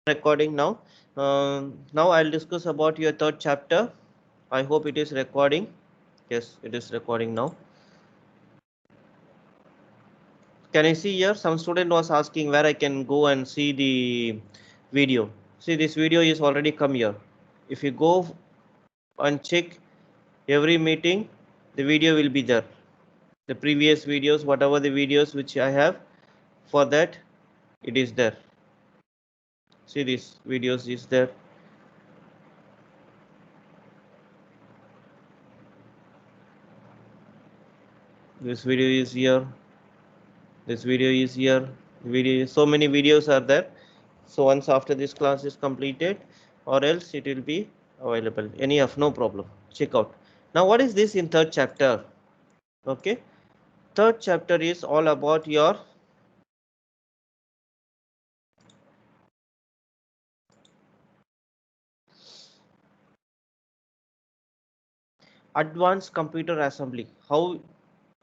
Recording now. Now I'll discuss about your third chapter. I hope it is recording. Yes, it is recording now. Can I see here? Some student was asking where I can go and see the video. See, this video is already come here. If you go and check every meeting, the video will be there. The previous videos, whatever the videos which I have, for that it is there. See, this videos is there. This video is here. This video is here. Video, so many videos are there. So once after this class is completed, or else it will be available. Any of no problem. Check out. Now what is this in third chapter? Okay. Third chapter is all about your advanced computer assembly. How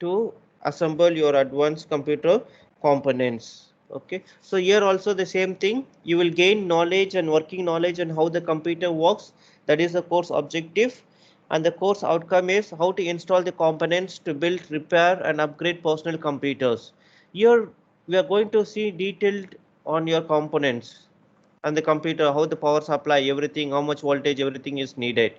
to assemble your advanced computer components. Okay, so here also the same thing, you will gain knowledge and working knowledge on how the computer works. That is the course objective, and the course outcome is how to install the components to build, repair and upgrade personal computers. Here we are going to see detailed on your components and the computer, how the power supply, everything, how much voltage, everything is needed.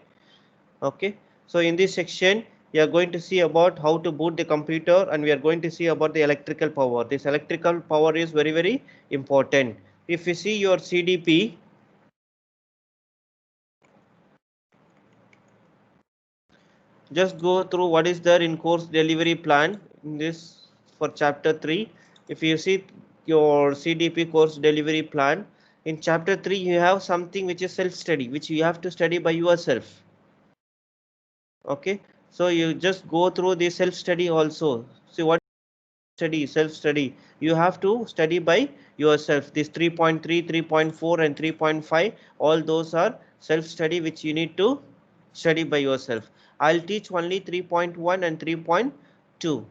Okay, so in this section we are going to see about how to boot the computer, and we are going to see about the electrical power. This electrical power is very important. If you see your CDP, just go through what is there in course delivery plan in this for chapter 3. If you see your CDP course delivery plan, in chapter 3 you have something which is self study, which you have to study by yourself. Okay, so you just go through the self study also. See what study, self study, you have to study by yourself. This 3.3, 3.4 and 3.5, all those are self study which you need to study by yourself. I'll teach only 3.1 and 3.2,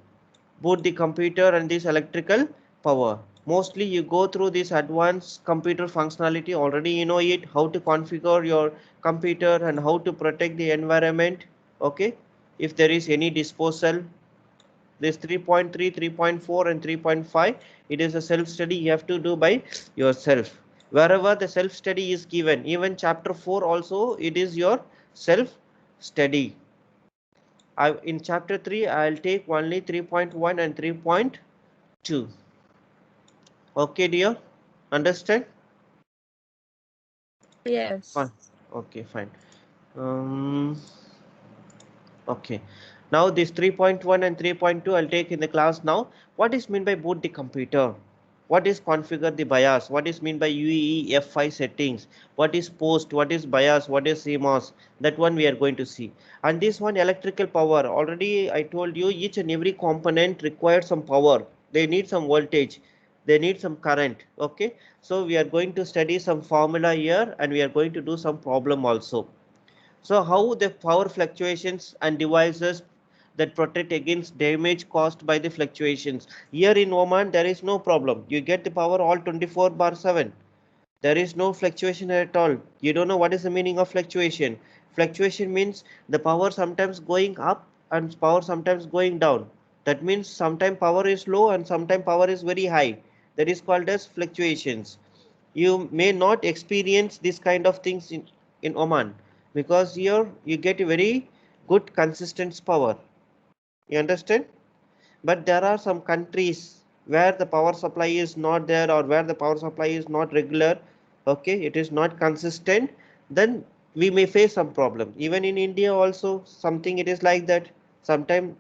both the computer and this electrical power. Mostly you go through this advanced computer functionality, already you know it, how to configure your computer and how to protect the environment. Okay, if there is any disposal, this 3.3, 3.4 and 3.5, it is a self study you have to do by yourself. Wherever the self study is given, even chapter 4 also it is your self study. In chapter 3 I'll take only 3.1 and 3.2. Okay dear, understand? Fine. Yes. Okay, fine. um, okay, now this 3.1 and 3.2 I'll take in the class now. What is meant by boot the computer? What is configure the BIOS? What is mean by UEFI settings? What is post? What is BIOS? What is CMOS? That one we are going to see. And this one, electrical power. Already I told you each and every component requires some power. They need some voltage. They need some current. Okay. So we are going to study some formula here, and we are going to do some problem also. So how the power fluctuations and devices that protect against damage caused by the fluctuations. Here in Oman there is no problem. You get the power all 24/7. There is no fluctuation at all. You don't know what is the meaning of fluctuation. Fluctuation means the power sometimes going up and power sometimes going down. That means sometimes power is low and sometimes power is very high. That is called as fluctuations. You may not experience this kind of things in Oman, because here you get a very good consistent power. You understand? But there are some countries where the power supply is not there, or where the power supply is not regular. Okay, it is not consistent. Then we may face some problem. Even in India also something it is like that. Sometime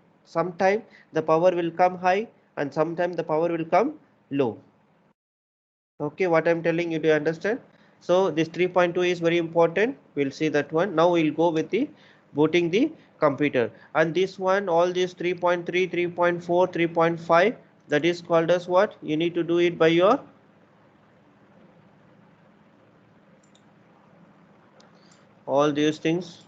the power will come high and sometime the power will come low. Okay, what I'm telling you, do you understand? So this 3.2 is very important. We'll see that one. Now we'll go with the booting the computer. And this one, all these 3.3, 3.4, 3.5, that is called as what? You need to do it by your all these things.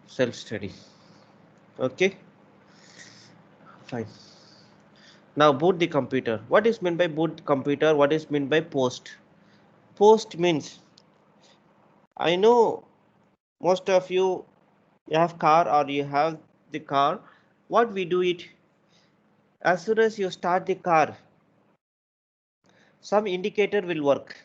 Self study. Okay, fine. Now boot the computer. What is meant by boot computer? What is meant by post? Post means, I know most of you have car or you have the car. What we do it, as soon as you start the car, some indicator will work.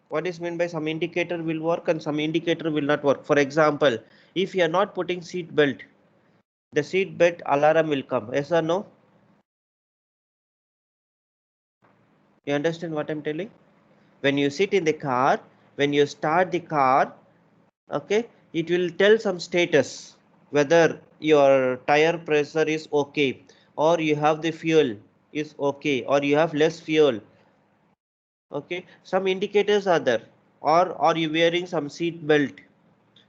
What is meant by some indicator will work and some indicator will not work? For example, if you are not putting seat belt, the seat belt alarm will come. Yes or no? You understand what I'm telling? When you sit in the car, when you start the car, okay, it will tell some status, whether your tire pressure is okay, or you have the fuel is okay, or you have less fuel. Okay, some indicators are there, or are you wearing some seat belt?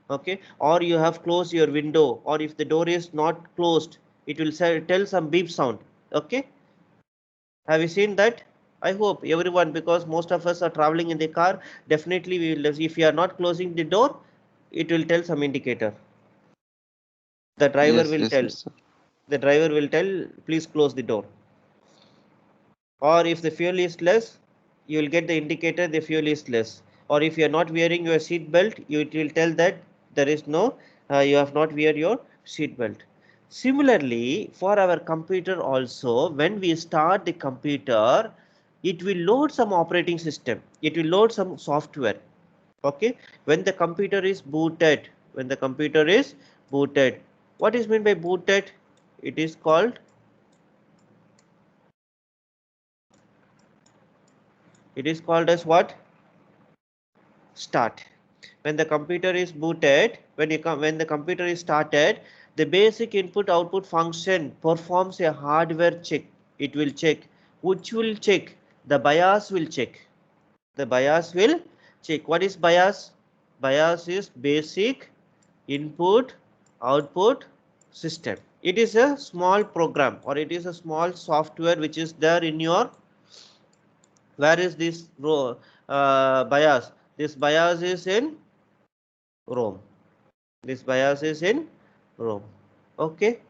Okay, or you have closed your window, or if the door is not closed, it will say, tell some beep sound. Okay, have you seen that? I hope everyone, because most of us are traveling in the car, definitely we will, if you are not closing the door, it will tell some indicator. The driver Yes, will yes, tell, yes, sir. please close the door. Or if the fuel is less, you will get the indicator the fuel is less. Or if you are not wearing your seat belt, it will tell that there is no, you have not wear your seat belt. Similarly, for our computer also, when we start the computer, it will load some operating system. It will load some software. Okay, when the computer is booted, what is meant by booted? It is called, as what? Start. When the computer is booted, when the computer is started, the basic input output function performs a hardware check. It will check, which will check, the BIOS will check. The BIOS will check. What is BIOS? BIOS is basic input output system. It is a small program, or it is a small software which is there in your, where is this BIOS? This BIOS is in ROM. This BIOS is in ROM. Okay.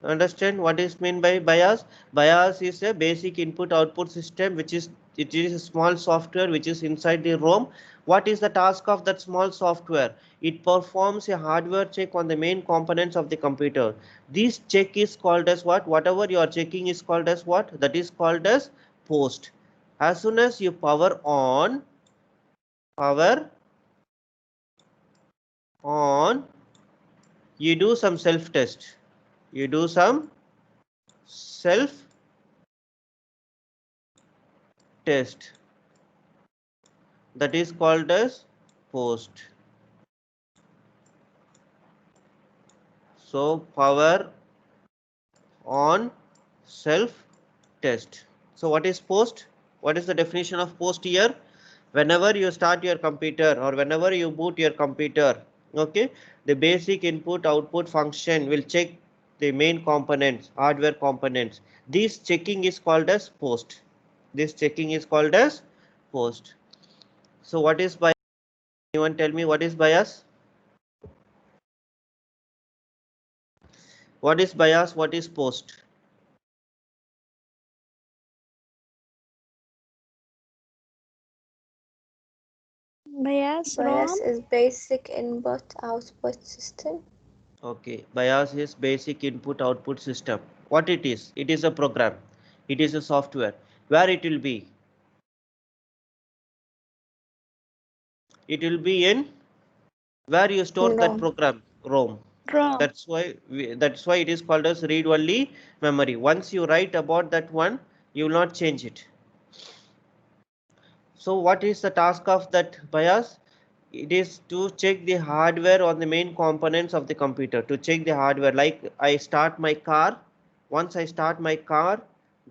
Understand what is meant by BIOS? BIOS is a basic input output system, which is, it is a small software which is inside the ROM. What is the task of that small software? It performs a hardware check on the main components of the computer. This check is called as what? Whatever you are checking is called as what? That is called as post. As soon as you power on, you do some self test. You do some self test, that is called as post. So power on self test. So what is post? What is the definition of post here? Whenever you start your computer or whenever you boot your computer, okay, the basic input output function will check the main components, hardware components. This checking is called as post. This checking is called as post. So what is BIOS? Anyone tell me what is BIOS? What is BIOS? What is post? BIOS BIOS ROM. is basic input-output system. Okay, BIOS is basic input output system. What it is? It is a program. It is a software. Where it will be? It will be in where you store that ROM. program, ROM. ROM. That's why it is called as read only memory. Once you write about that one, you will not change it. So what is the task of that BIOS? It is to check the hardware on the main components of the computer, to check the hardware. Like I start my car. Once I start my car,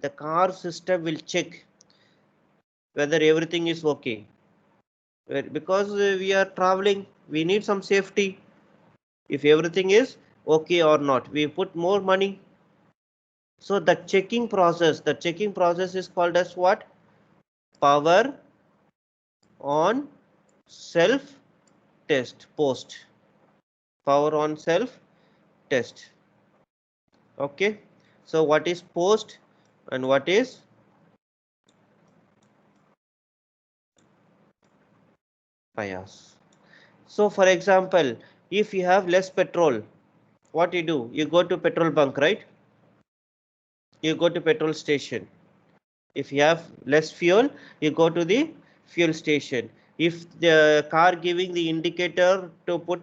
the car system will check whether everything is okay. Because we are traveling, we need some safety. If everything is okay or not, we put more money. So the checking process is called as what? Power on self test, post. Power on self test. Okay, so what is post and what is bias? So for example, if you have less petrol, what you do? You go to petrol bunk, right? You go to petrol station. If you have less fuel, you go to the fuel station. If the car giving the indicator to put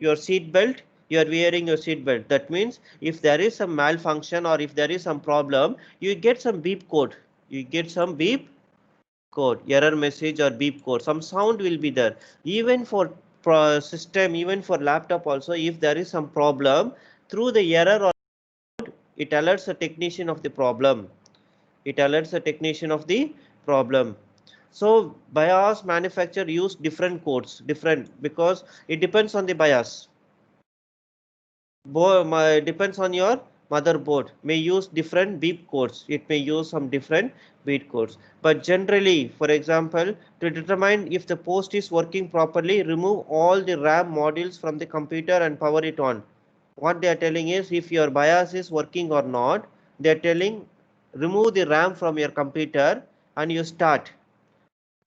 your seat belt, you are wearing your seat belt. That means if there is some malfunction or if there is some problem, you get some beep code. You get some beep code, error message or beep code. Some sound will be there. Even for system, even for laptop also, if there is some problem, through the error or it alerts the technician of the problem. It alerts the technician of the problem. So BIOS manufacturer use different codes, different, because it depends on the BIOS. Depends on your motherboard, may use different beep codes. It may use some different beep codes, but generally, for example, to determine if the post is working properly, remove all the RAM modules from the computer and power it on. What they are telling is, if your BIOS is working or not, they are telling remove the RAM from your computer and you start.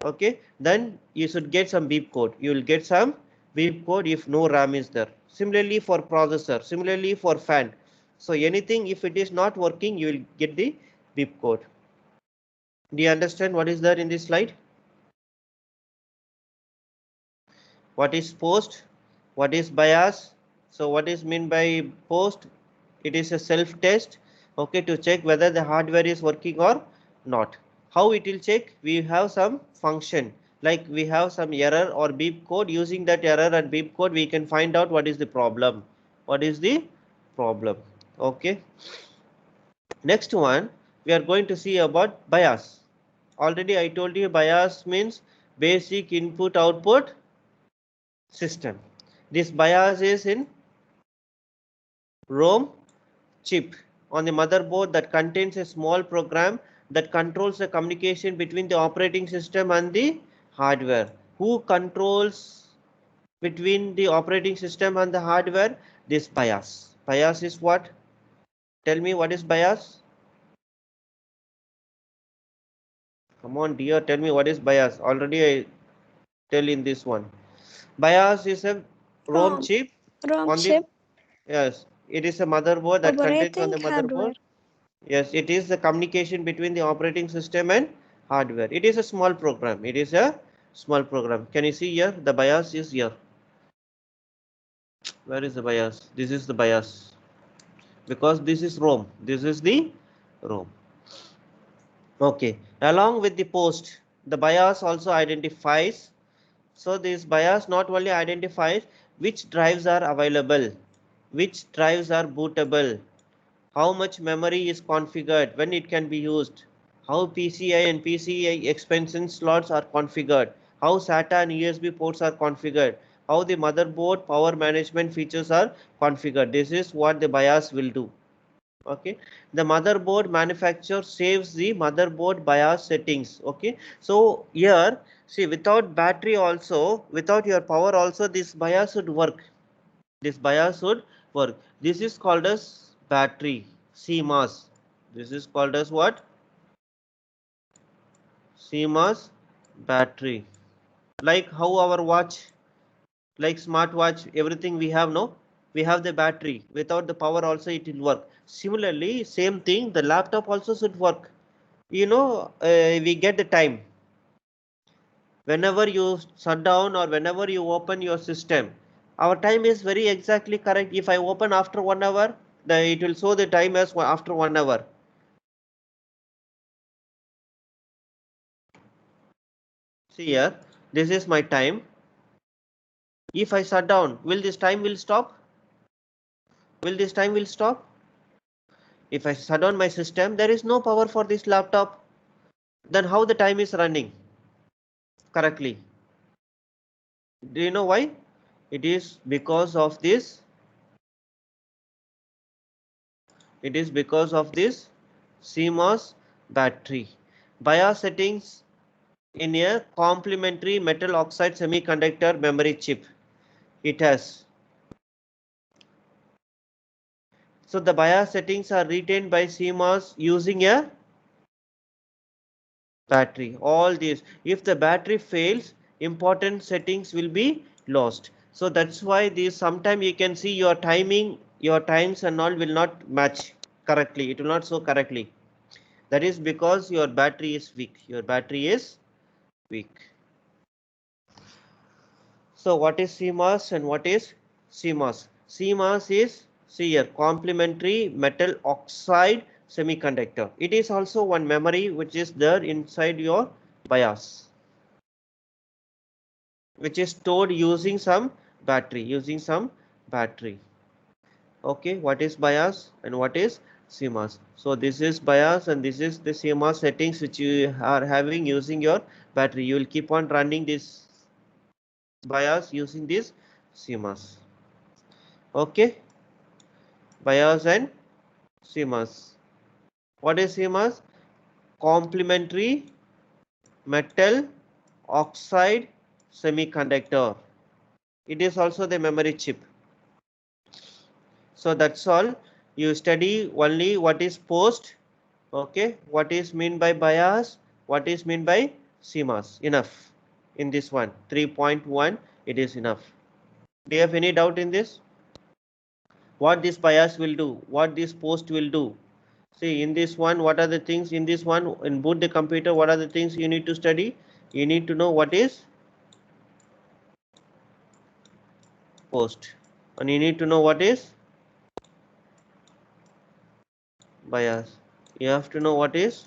Okay, then you should get some beep code. You will get some beep code if no RAM is there. Similarly for processor, similarly for fan. So anything, if it is not working, you will get the beep code. Do you understand what is there in this slide? What is post? What is BIOS? So what is meant by post? It is a self test, okay, to check whether the hardware is working or not. How it will check? We have some function, like we have some error or beep code. Using that error and beep code, we can find out what is the problem. What is the problem? Okay. Next one, we are going to see about BIOS. Already I told you BIOS means basic input output system. This BIOS is in ROM chip on the motherboard that contains a small program that controls the communication between the operating system and the hardware. Who controls between the operating system and the hardware? This BIOS. BIOS is what? Tell me, what is BIOS? Come on dear, tell me what is BIOS. Already I tell in this one. BIOS is a ROM chip ROM on the, chip, yes, it is a motherboard that contains on operating the hardware. motherboard. Yes, it is the communication between the operating system and hardware. It is a small program. It is a small program. Can you see here? The BIOS is here. Where is the BIOS? This is the BIOS. Because this is ROM. This is the ROM. Okay. Along with the post, the BIOS also identifies. So this BIOS not only identifies which drives are available, which drives are bootable, how much memory is configured, when it can be used, how PCI and PCI expansion slots are configured, how SATA and USB ports are configured, how the motherboard power management features are configured. This is what the BIOS will do. Okay, the motherboard manufacturer saves the motherboard BIOS settings. Okay, so here see, without battery also, without your power also, this BIOS would work. This BIOS would work. This is called as battery, CMOS. This is called as what? CMOS battery. Like how our watch, like smartwatch, everything we have, no? We have the battery. Without the power also it will work. Similarly, same thing, the laptop also should work. You know, we get the time. Whenever you shut down or whenever you open your system, our time is very exactly correct. If I open after 1 hour, it will show the time as after 1 hour. See here, this is my time. If I shut down, will this time will stop? Will this time will stop? If I shut down my system, there is no power for this laptop. Then how the time is running correctly? Do you know why? It is because of this. It is because of this CMOS battery. BIOS settings in a complementary metal oxide semiconductor memory chip. It has So the bias settings are retained by CMOS using a battery. All these, if the battery fails, important settings will be lost. So that's why these, sometimes you can see your timing, your times and all will not match correctly. It will not show correctly. That is because your battery is weak. Your battery is weak. So what is CMOS and what is CMOS? CMOS is, see here, complementary metal oxide semiconductor. It is also one memory which is there inside your BIOS, which is stored using some battery. Okay, what is BIOS and what is CMOS? So this is BIOS and this is the CMOS settings which you are having using your battery. You will keep on running this BIOS using this CMOS. Okay, BIOS and CMOS. What is CMOS? Complementary metal oxide semiconductor. It is also the memory chip. So that's all. You study only what is post. Okay, what is mean by BIOS, what is mean by CMOS. Enough in this one. 3.1, it is enough. Do you have any doubt in this? What this BIOS will do, what this post will do? See, in this one, what are the things in this one? In boot the computer, what are the things you need to study? You need to know what is post, and you need to know what is BIOS. You have to know what is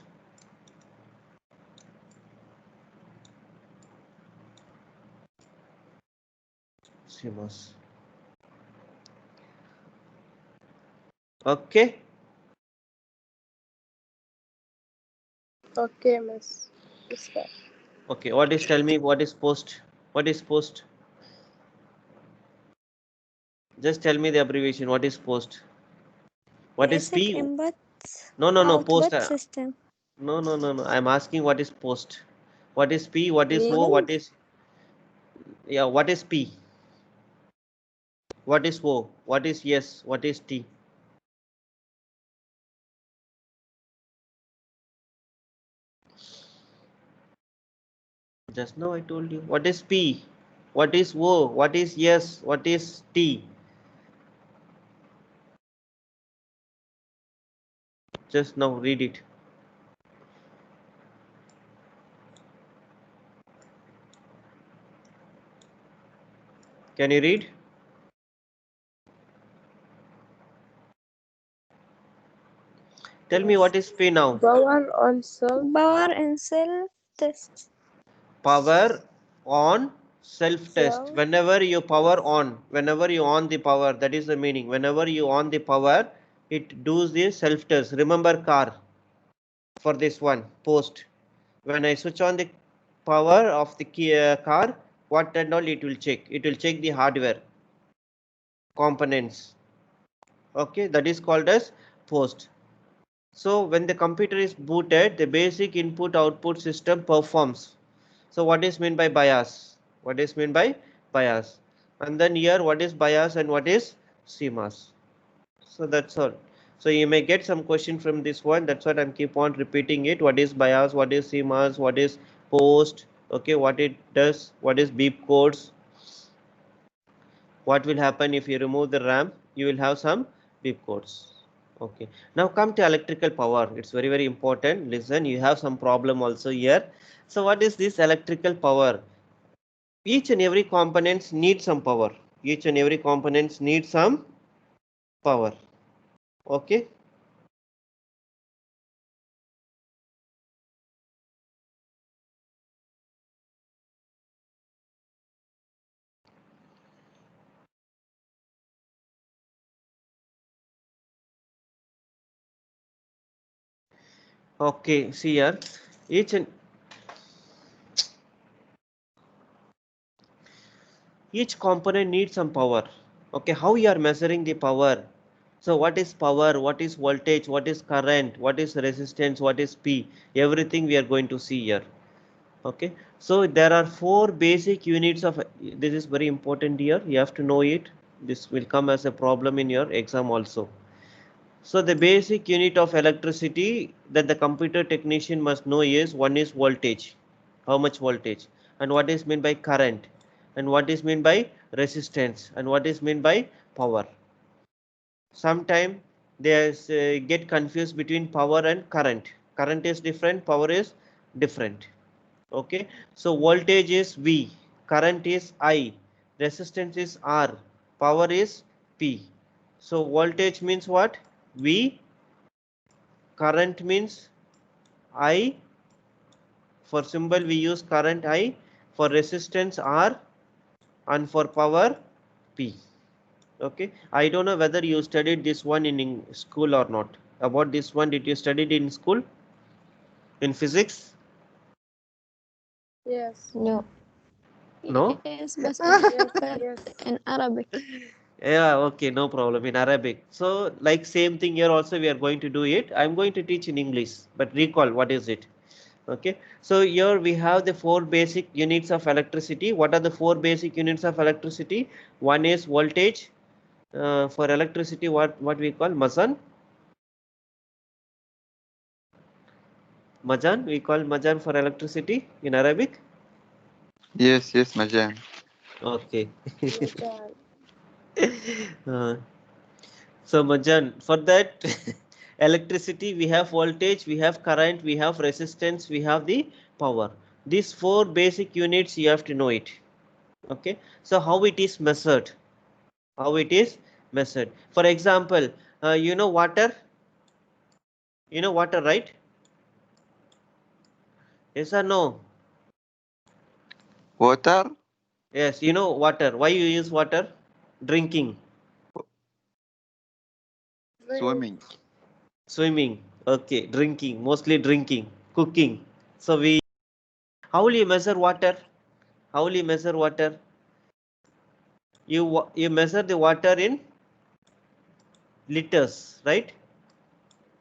CMOS. Okay. Okay, miss. Yes, sir. Okay. What is? Tell me what is post? What is post? Just tell me the abbreviation. What is post? What is Basic P? input No. Post. output system. No. I'm asking what is post. What is P? What is O? Meaning? What is, yeah? What is P? What is O? What is S? What is T? Just now I told you. What is P? What is O? What is S? What is T? Just now read it. Can you read? Tell me what is P now. Power on cell. Power and self test. Power on self test. Cell. Whenever you power on, whenever you on the power, that is the meaning. Whenever you on the power, it does the self test. Remember car for this one post. When I switch on the power of the car, what and all it will check. It will check the hardware components. Okay, that is called as post. So when the computer is booted, the basic input output system performs. So what is meant by BIOS? What is meant by BIOS? And then here what is BIOS and what is CMOS? So that's all. So you may get some question from this one. That's what I'm keep on repeating it. What is BIOS? What is CMOS? What is post? Okay, what it does? What is beep codes? What will happen if you remove the RAM? You will have some beep codes. Okay, now come to electrical power. It's very important. Listen, you have some problem also here. So what is this electrical power? Each and every components need some power. Each and every components need some power. Okay. Okay, see here, each and each component needs some power. Okay, how you are measuring the power? So what is power? What is voltage? What is current? What is resistance? What is P? Everything we are going to see here. Okay, so there are four basic units of, this is very important here. You have to know it. This will come as a problem in your exam also. So the basic unit of electricity that the computer technician must know is, one is voltage, how much voltage, and what is meant by current, and what is meant by resistance, and what is meant by power. Sometimes they get confused between power and current. Current is different, power is different. Okay, so voltage is V, current is I, resistance is R, power is P. So voltage means what? V, current means I, for symbol we use current I, for resistance R, and for power P. Okay, I don't know whether you studied this one in school or not. About this one, did you study it in school in physics? Yes. No. No. Yes, but Yes. Yes. in Arabic. Yeah, okay, no problem, in Arabic. So like same thing here also we are going to do it. I'm going to teach in English, but recall what is it. Okay, so here we have the four basic units of electricity. What are the four basic units of electricity? One is voltage. For electricity, what we call Masan. Majan, we call Majan for electricity in Arabic. Yes, yes, Majan. Okay. Majan. Uh, so Majan, for that electricity we have voltage, we have current, we have resistance, we have the power. These four basic units you have to know it. Okay. So how it is measured? How it is measured? For example, you know water. You know water, right? Yes or no? Water, Yes, you know water. Why you use water? Drinking, Drink. swimming. swimming. Okay, drinking, mostly drinking, cooking. So we. How will you measure water? How will you measure water? You measure the water in liters, right?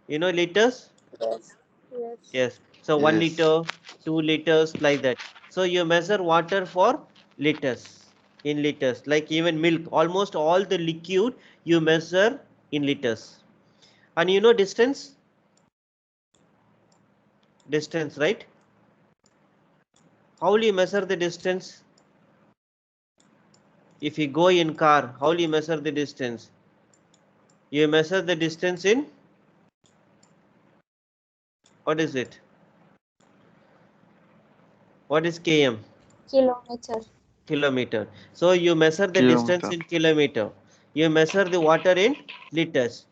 You know liters? Yes. Yes. Yes. So 1 Yes, liter, 2 liters, like that. So you measure water for liters, in liters. Like even milk, almost all the liquid you measure in liters. And you know distance? Distance, right? How will you measure the distance? If you go in car, how will you measure the distance? You measure the distance in, what is it? What is km? Kilometer. Kilometer. So you measure the distance kilometer. in kilometer. You measure the water in liters.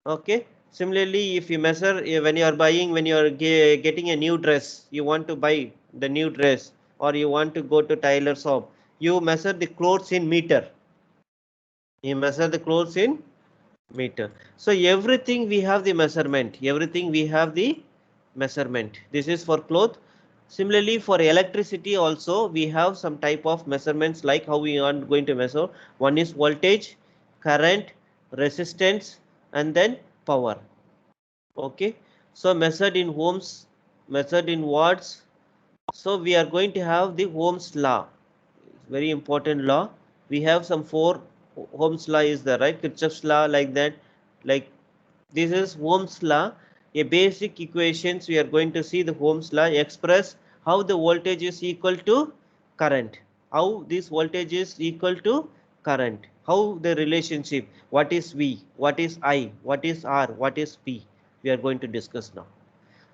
Okay. Similarly, if you measure when you are buying, when you are getting a new dress, you want to buy the new dress, or you want to go to tailor shop, you measure the clothes in meter. You measure the clothes in meter. So everything we have the measurement. Everything we have the measurement. This is for cloth. Similarly, for electricity also we have some type of measurements, like how we are going to measure. One is voltage, current, resistance, and then power. Okay. So measured in ohms, measured in watts. So we are going to have the Ohm's law. Very important law. We have some four. Ohm's law is there, right? Kirchhoff's law, like that. Like this is Ohm's law. A basic equations we are going to see the Ohm's law express how the voltage is equal to current. How this voltage is equal to current. How the relationship. What is V? What is I? What is R? What is P? We are going to discuss now.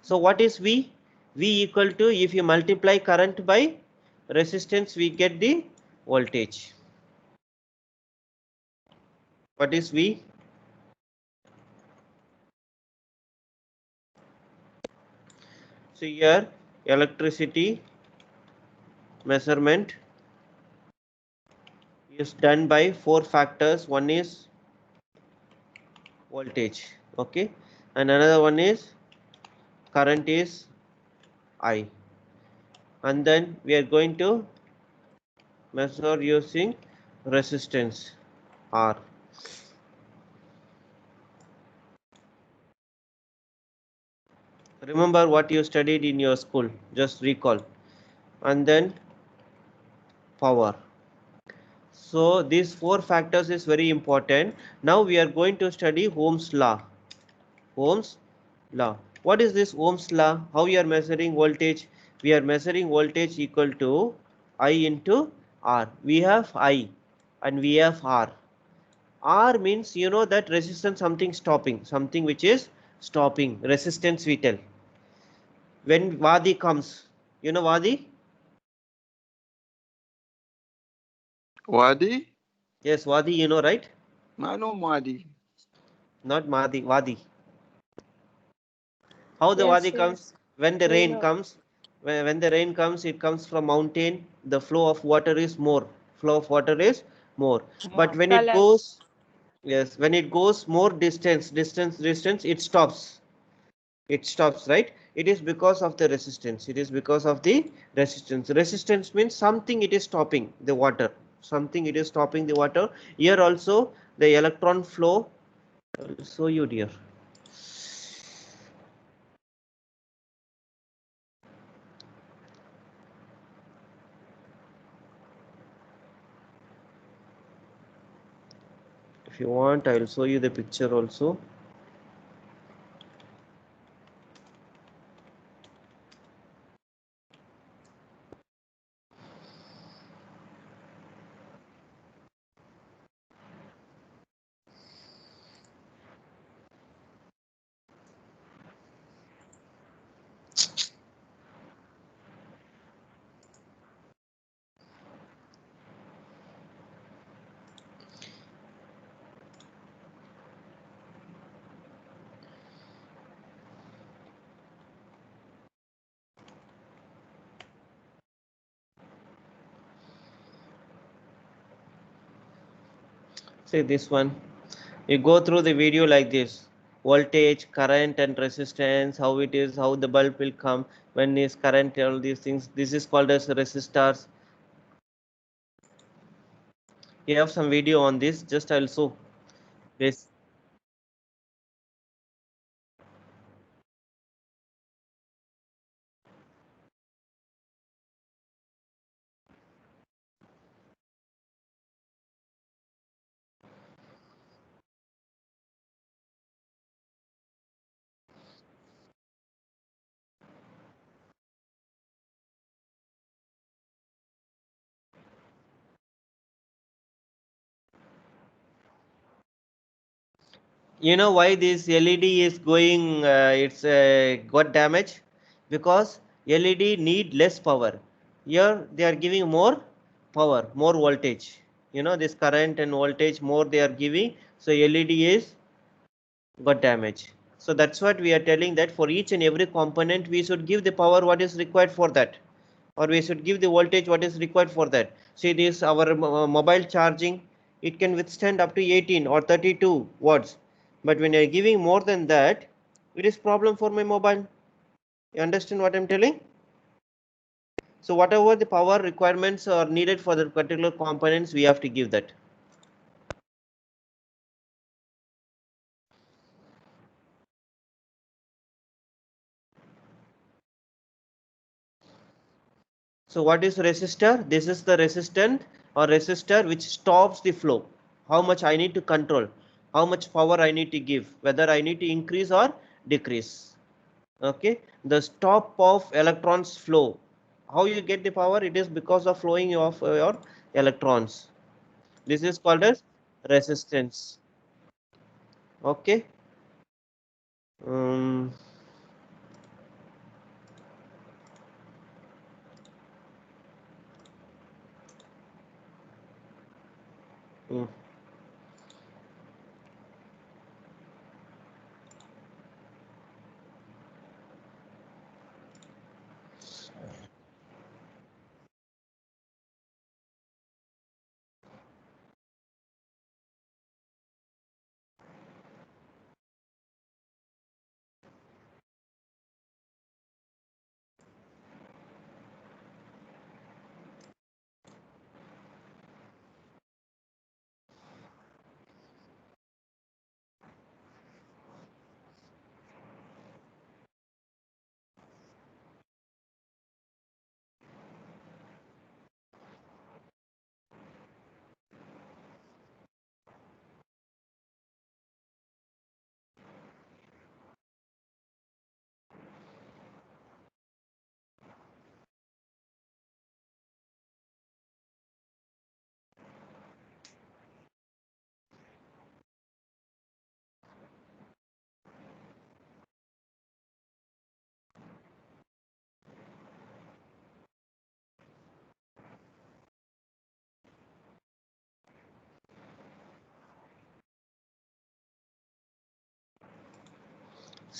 So what is V? V equal to, if you multiply current by resistance, we get the voltage. What is V? So here electricity measurement is done by four factors. One is voltage, okay, and another one is current is I, and then we are going to measure using resistance R. Remember what you studied in your school, just recall. And then power. So these four factors is very important. Now we are going to study Ohm's law. Ohm's law. What is this Ohm's law? How we are measuring voltage? We are measuring voltage equal to I into R. We have I and we have R. R means you know that resistance, something stopping, something which is stopping, resistance we tell. When Vadi comes, you know Vadi? Wadi? Yes, Vadi, you know, right? I know Wadi. Not Mahdi, Vadi. How the Yes, Vadi comes? yes. When the We rain know. comes, when the rain comes, it comes from mountain. The flow of water is more. Flow of water is more. But when it Collapse. goes, yes, when it goes more distance, it stops. It stops, right? It is because of the resistance. It is because of the resistance. Resistance means something it is stopping the water. Something it is stopping the water. Here also the electron flow. I will show you, dear. If you want, I will show you the picture also. See this one. You go through the video like this: voltage, current, and resistance. How it is, how the bulb will come, when is current, all these things. This is called as resistors. You have some video on this. Just I'll show this. You know why this LED is going? It's got damage because LED need less power. Here they are giving more power, more voltage. You know this current and voltage more they are giving, so LED is got damage. So that's what we are telling, that for each and every component we should give the power what is required for that, or we should give the voltage what is required for that. See this our mobile charging, it can withstand up to 18 or 32 watts, but when you are giving more than that, it is problem for my mobile. You understand what I'm telling? So whatever the power requirements are needed for the particular components, we have to give that. So what is resistor? This is the resistant or resistor which stops the flow. How much I need to control, how much power I need to give, whether I need to increase or decrease. Okay, the stop of electrons flow. How you get the power? It is because of flowing of your electrons. This is called as resistance. Okay. Um, mm.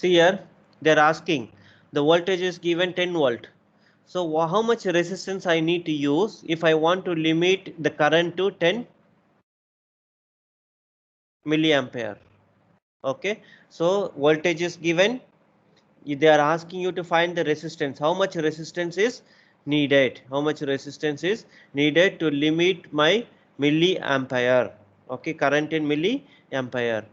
See here, they're asking the voltage is given 10 volt. So how much resistance I need to use if I want to limit the current to 10 milliampere? Okay, so voltage is given. They are asking you to find the resistance. How much resistance is needed? How much resistance is needed to limit my milliampere? Okay, current in milliampere.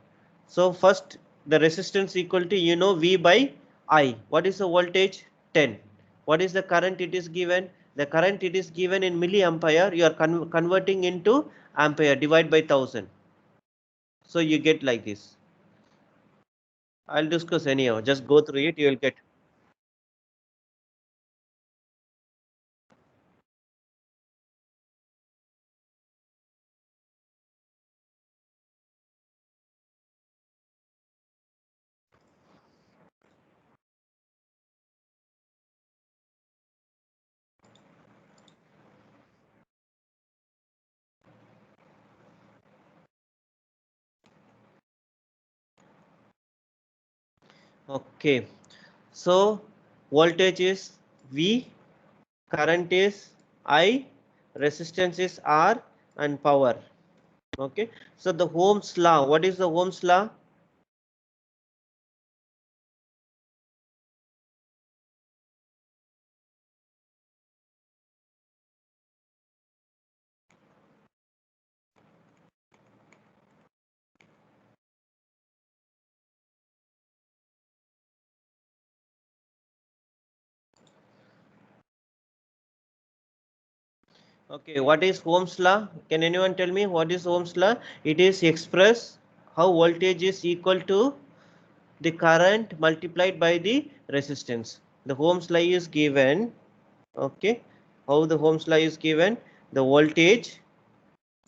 So first, the resistance equal to V by I. What is the voltage? 10. What is the current it is given? The current it is given in milliampere. You are converting into ampere. Divide by 1000. So you get like this. I'll discuss anyhow. Just go through it. You will get. Okay. So voltage is V, current is I, resistance is R, and power. Okay. So the Ohm's law. What is the Ohm's law? Okay, what is Ohm's law? Can anyone tell me what is Ohm's law? It is express how voltage is equal to the current multiplied by the resistance. The Ohm's law is given. Okay, how the Ohm's law is given? The voltage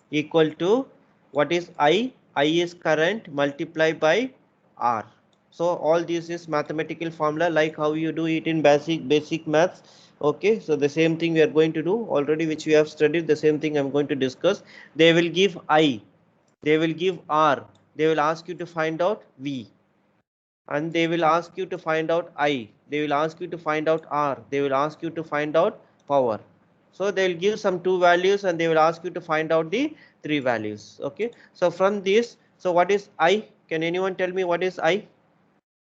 equal to what is I? I is current multiplied by R. So all this is mathematical formula like how you do it in basic maths. Okay, so the same thing we are going to do already, which we have studied. The same thing I'm going to discuss. They will give I, they will give R, they will ask you to find out V, and they will ask you to find out I, they will ask you to find out R, they will ask you to find out power. So they will give some two values and they will ask you to find out the three values. Okay, so from this, so what is I? Can anyone tell me what is I?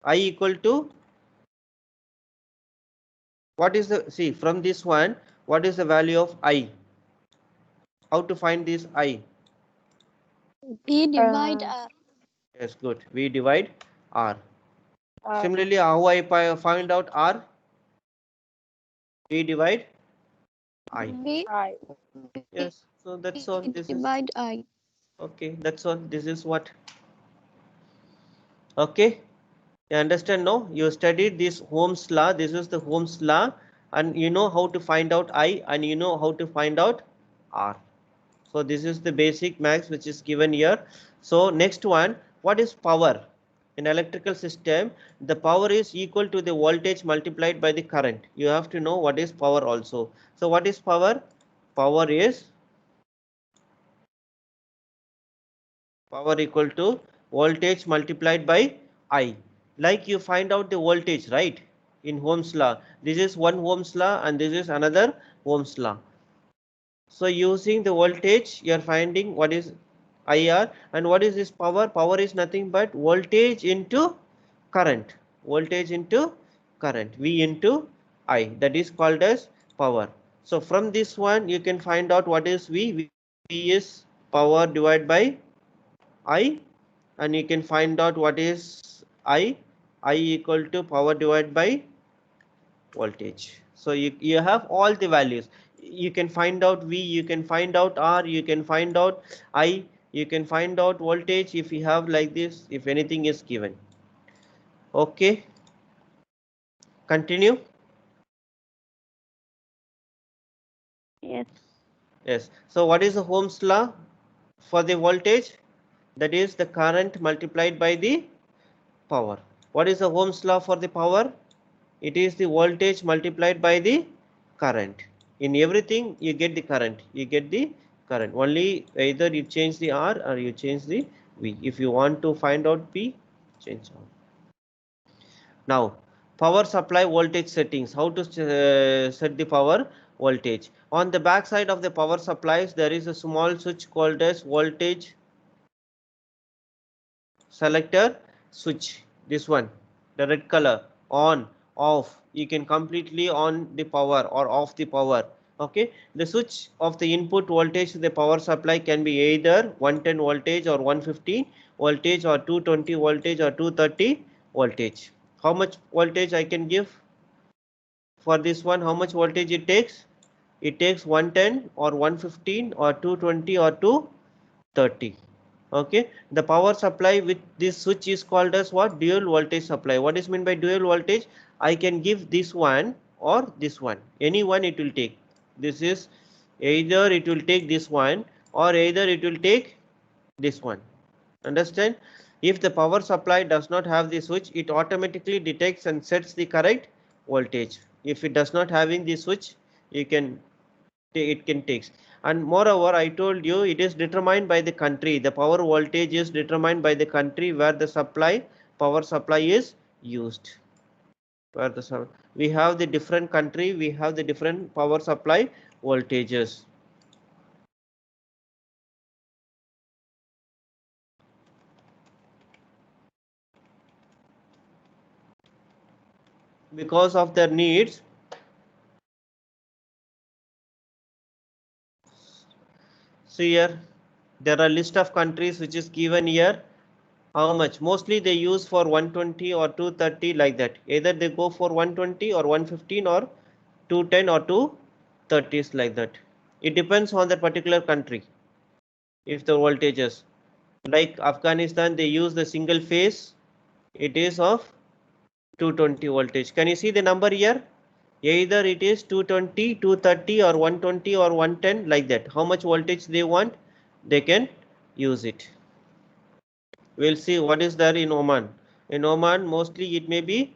I equal to what is the, see from this one, what is the value of I? How to find this I? V divide Uh, R. Yes, good. We divide R. R. Similarly, how I find out R? We divide I. V I. Yes, so that's all. This is divide I. okay. That's all. This is what. Okay, you understand now? You studied this Ohm's law. This is the Ohm's law, and you know how to find out I, and you know how to find out R. So this is the basic maths which is given here. So next one, what is power? In electrical system, the power is equal to the voltage multiplied by the current. You have to know what is power also. So what is power? Power equal to voltage multiplied by I. Like you find out the voltage, right? In Ohm's law. This is one Ohm's law and this is another Ohm's law. So using the voltage, you are finding what is IR, and what is this power? Power is nothing but voltage into current. Voltage into current. V into I. That is called as power. So from this one, you can find out what is V. V is power divided by I, and you can find out what is I. I equal to power divided by voltage. So you have all the values. You can find out V, you can find out R, you can find out I, you can find out voltage if you have like this, if anything is given. Okay, continue. Yes. Yes. So what is the Ohm's law for the voltage? That is the current multiplied by the power. What is the Ohm's law for the power? It is the voltage multiplied by the current. In everything you get the current, you get the current. Only either you change the R or you change the V. If you want to find out P, change R. Now, power supply voltage settings. How to set the power voltage? On the back side of the power supplies, there is a small switch called as voltage selector switch. This one, the red color, on, off. You can completely on the power or off the power. Okay, the switch of the input voltage to the power supply can be either 110 voltage or 150 voltage or 220 voltage or 230 voltage. How much voltage I can give for this one? How much voltage it takes? It takes 110 or 115 or 220 or 230. Okay, the power supply with this switch is called as what? Dual voltage supply. What is meant by dual voltage? I can give this one or this one, any one it will take. This is either it will take this one or either it will take this one. Understand? If the power supply does not have the switch, it automatically detects and sets the correct voltage. If it does not having the switch, you can it can takes. And moreover, I told you it is determined by the country. The power voltage is determined by the country where the power supply is used. Where we have the different country, we have the different power supply voltages. Because of their needs, see here, there are list of countries which is given here. How much? Mostly they use for 120 or 230 like that. Either they go for 120 or 115 or 210 or 230s like that. It depends on the particular country. If the voltages like Afghanistan, they use the single phase. It is of 220 voltage. Can you see the number here? Either it is 220, 230 or 120 or 110 like that. How much voltage they want, they can use it. We'll see what is there in Oman. In Oman, mostly it may be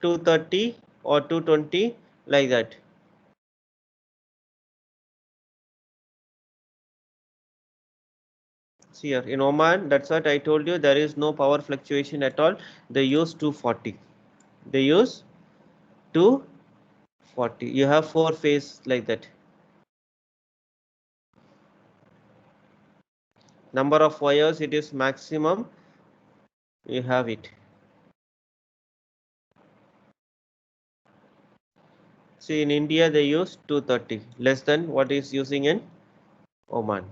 230 or 220 like that. See here in Oman, that's what I told you, there is no power fluctuation at all. They use 240. They use 240. You have 4 phase like that. Number of wires, it is maximum. You have it. See in India they use 230, less than what is using in Oman.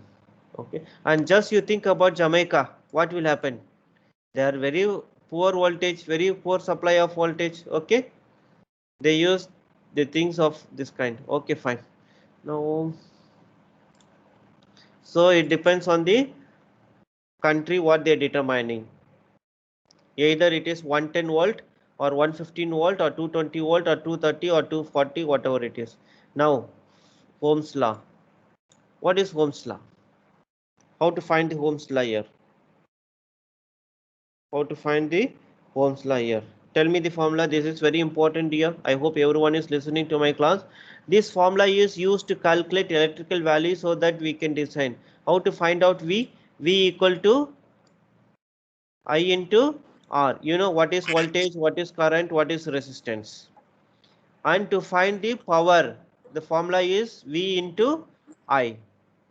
Okay, and just you think about Jamaica, what will happen? They are very poor voltage, very poor supply of voltage. Okay, they use the things of this kind. Okay, fine. Now, so it depends on the country what they are determining. Either it is 110 volt or 115 volt or 220 volt or 230 or 240, whatever it is. Now, Ohm's law. What is Ohm's law? How to find the Ohm's law here? How to find the Ohm's law here? Tell me the formula. This is very important here. I hope everyone is listening to my class. This formula is used to calculate electrical value so that we can design. How to find out V? V equal to I into R. You know what is voltage, what is current, what is resistance. And to find the power, the formula is V into I.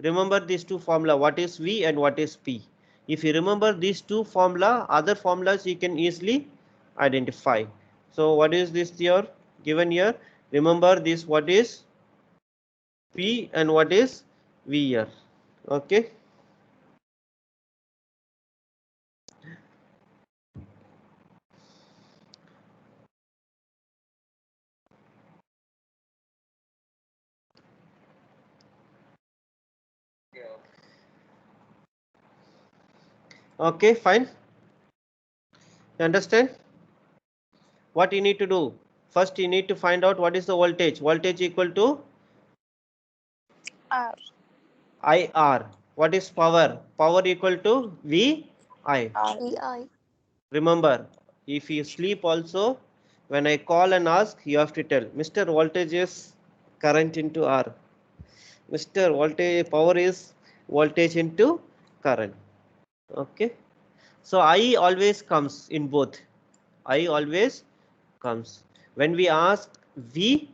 Remember these two formula, what is V and what is P. If you remember these two formula, other formulas you can easily identify. So what is this here given here? Remember this, what is P and what is V here. Okay. Okay, fine. You understand? What you need to do? First, you need to find out what is the voltage. Voltage equal to R. IR. What is power? Power equal to VI. VI. Remember, if you sleep also, when I call and ask, you have to tell, Mr. Voltage is current into R. Mr. Voltage power is voltage into current. Okay. So I always comes in both. I always comes. When we ask V,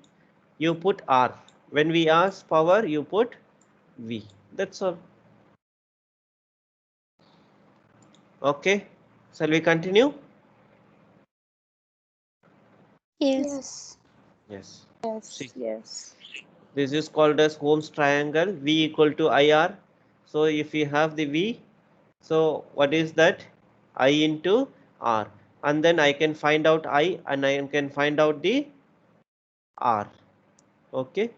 you put R. When we ask power, you put V. That's all. Okay. Shall we continue? Yes. Yes. See, Yes. Yes. this is called as Ohm's triangle. V equal to IR. So if we have the V, so what is that? I into R. And then I can find out I and I can find out the R. Okay.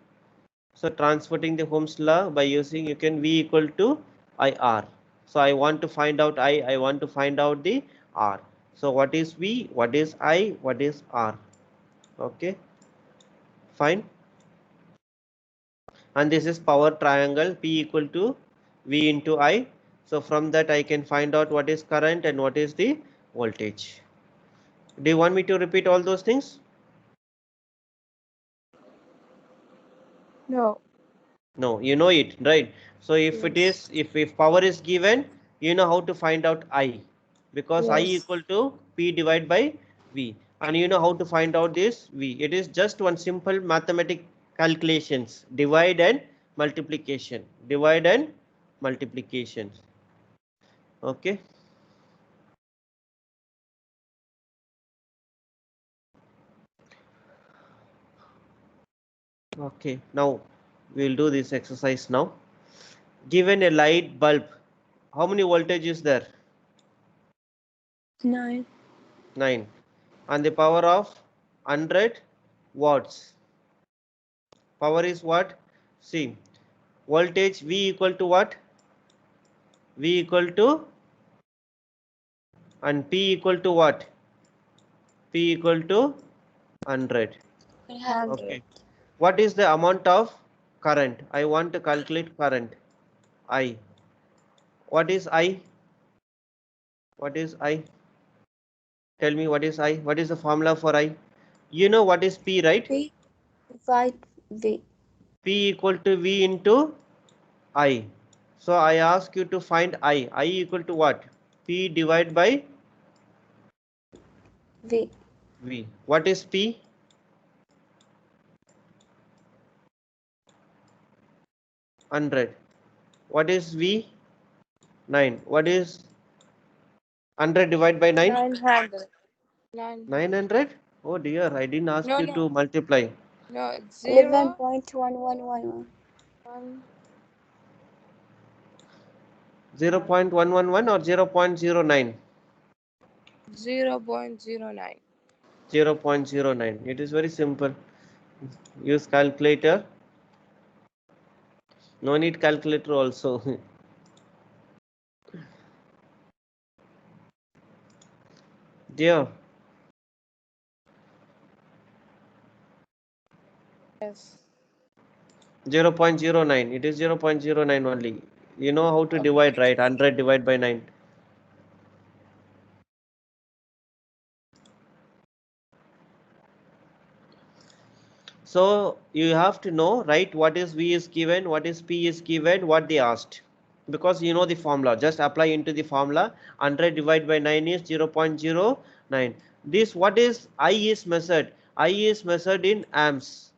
So transporting the Ohm's law by using, you can V equal to IR. So I want to find out I want to find out the R. So what is V? What is I? What is R? Okay, fine. And this is power triangle, P equal to V into I. So from that I can find out what is current and what is the voltage. Do you want me to repeat all those things? No. No, you know it, right? So if it Yes. is, if power is given, you know how to find out I, because I Yes. equal to P divided by V, and you know how to find out this V. It is just one simple mathematic calculations, divide and multiplication, divide and multiplication. Okay. Okay, now we'll do this exercise now. Given a light bulb, how many voltage is there? 9. 9. And the power of 100 watts. Power is what? See, voltage V equal to what? V equal to, and P equal to what? P equal to 100. 100. Okay. What is the amount of current? I want to calculate current. I. What is I? What is I? Tell me what is I? What is the formula for I? You know what is P, right? P divide V. P equal to V into I. So I ask you to find I. I equal to what? P divided by V. V. What is P? 100. What is V? 9. What is 100 divided by 9? 900. 900. 900? Oh dear, I didn't ask No, you no. to multiply. No, it's 0. 11.1111. 1. 0.111 or 0.09? 0.09. 0.09. It is very simple. Use calculator. No need calculator also. Dear, Yes. 0.09. It is 0.09 only. You know how to divide, right? 100 divided by 9. So you have to know, right, what is V is given, what is P is given, what they asked. Because you know the formula, just apply into the formula. 100 divided by 9 is 0.09. This, what is I is measured? I is measured in amps,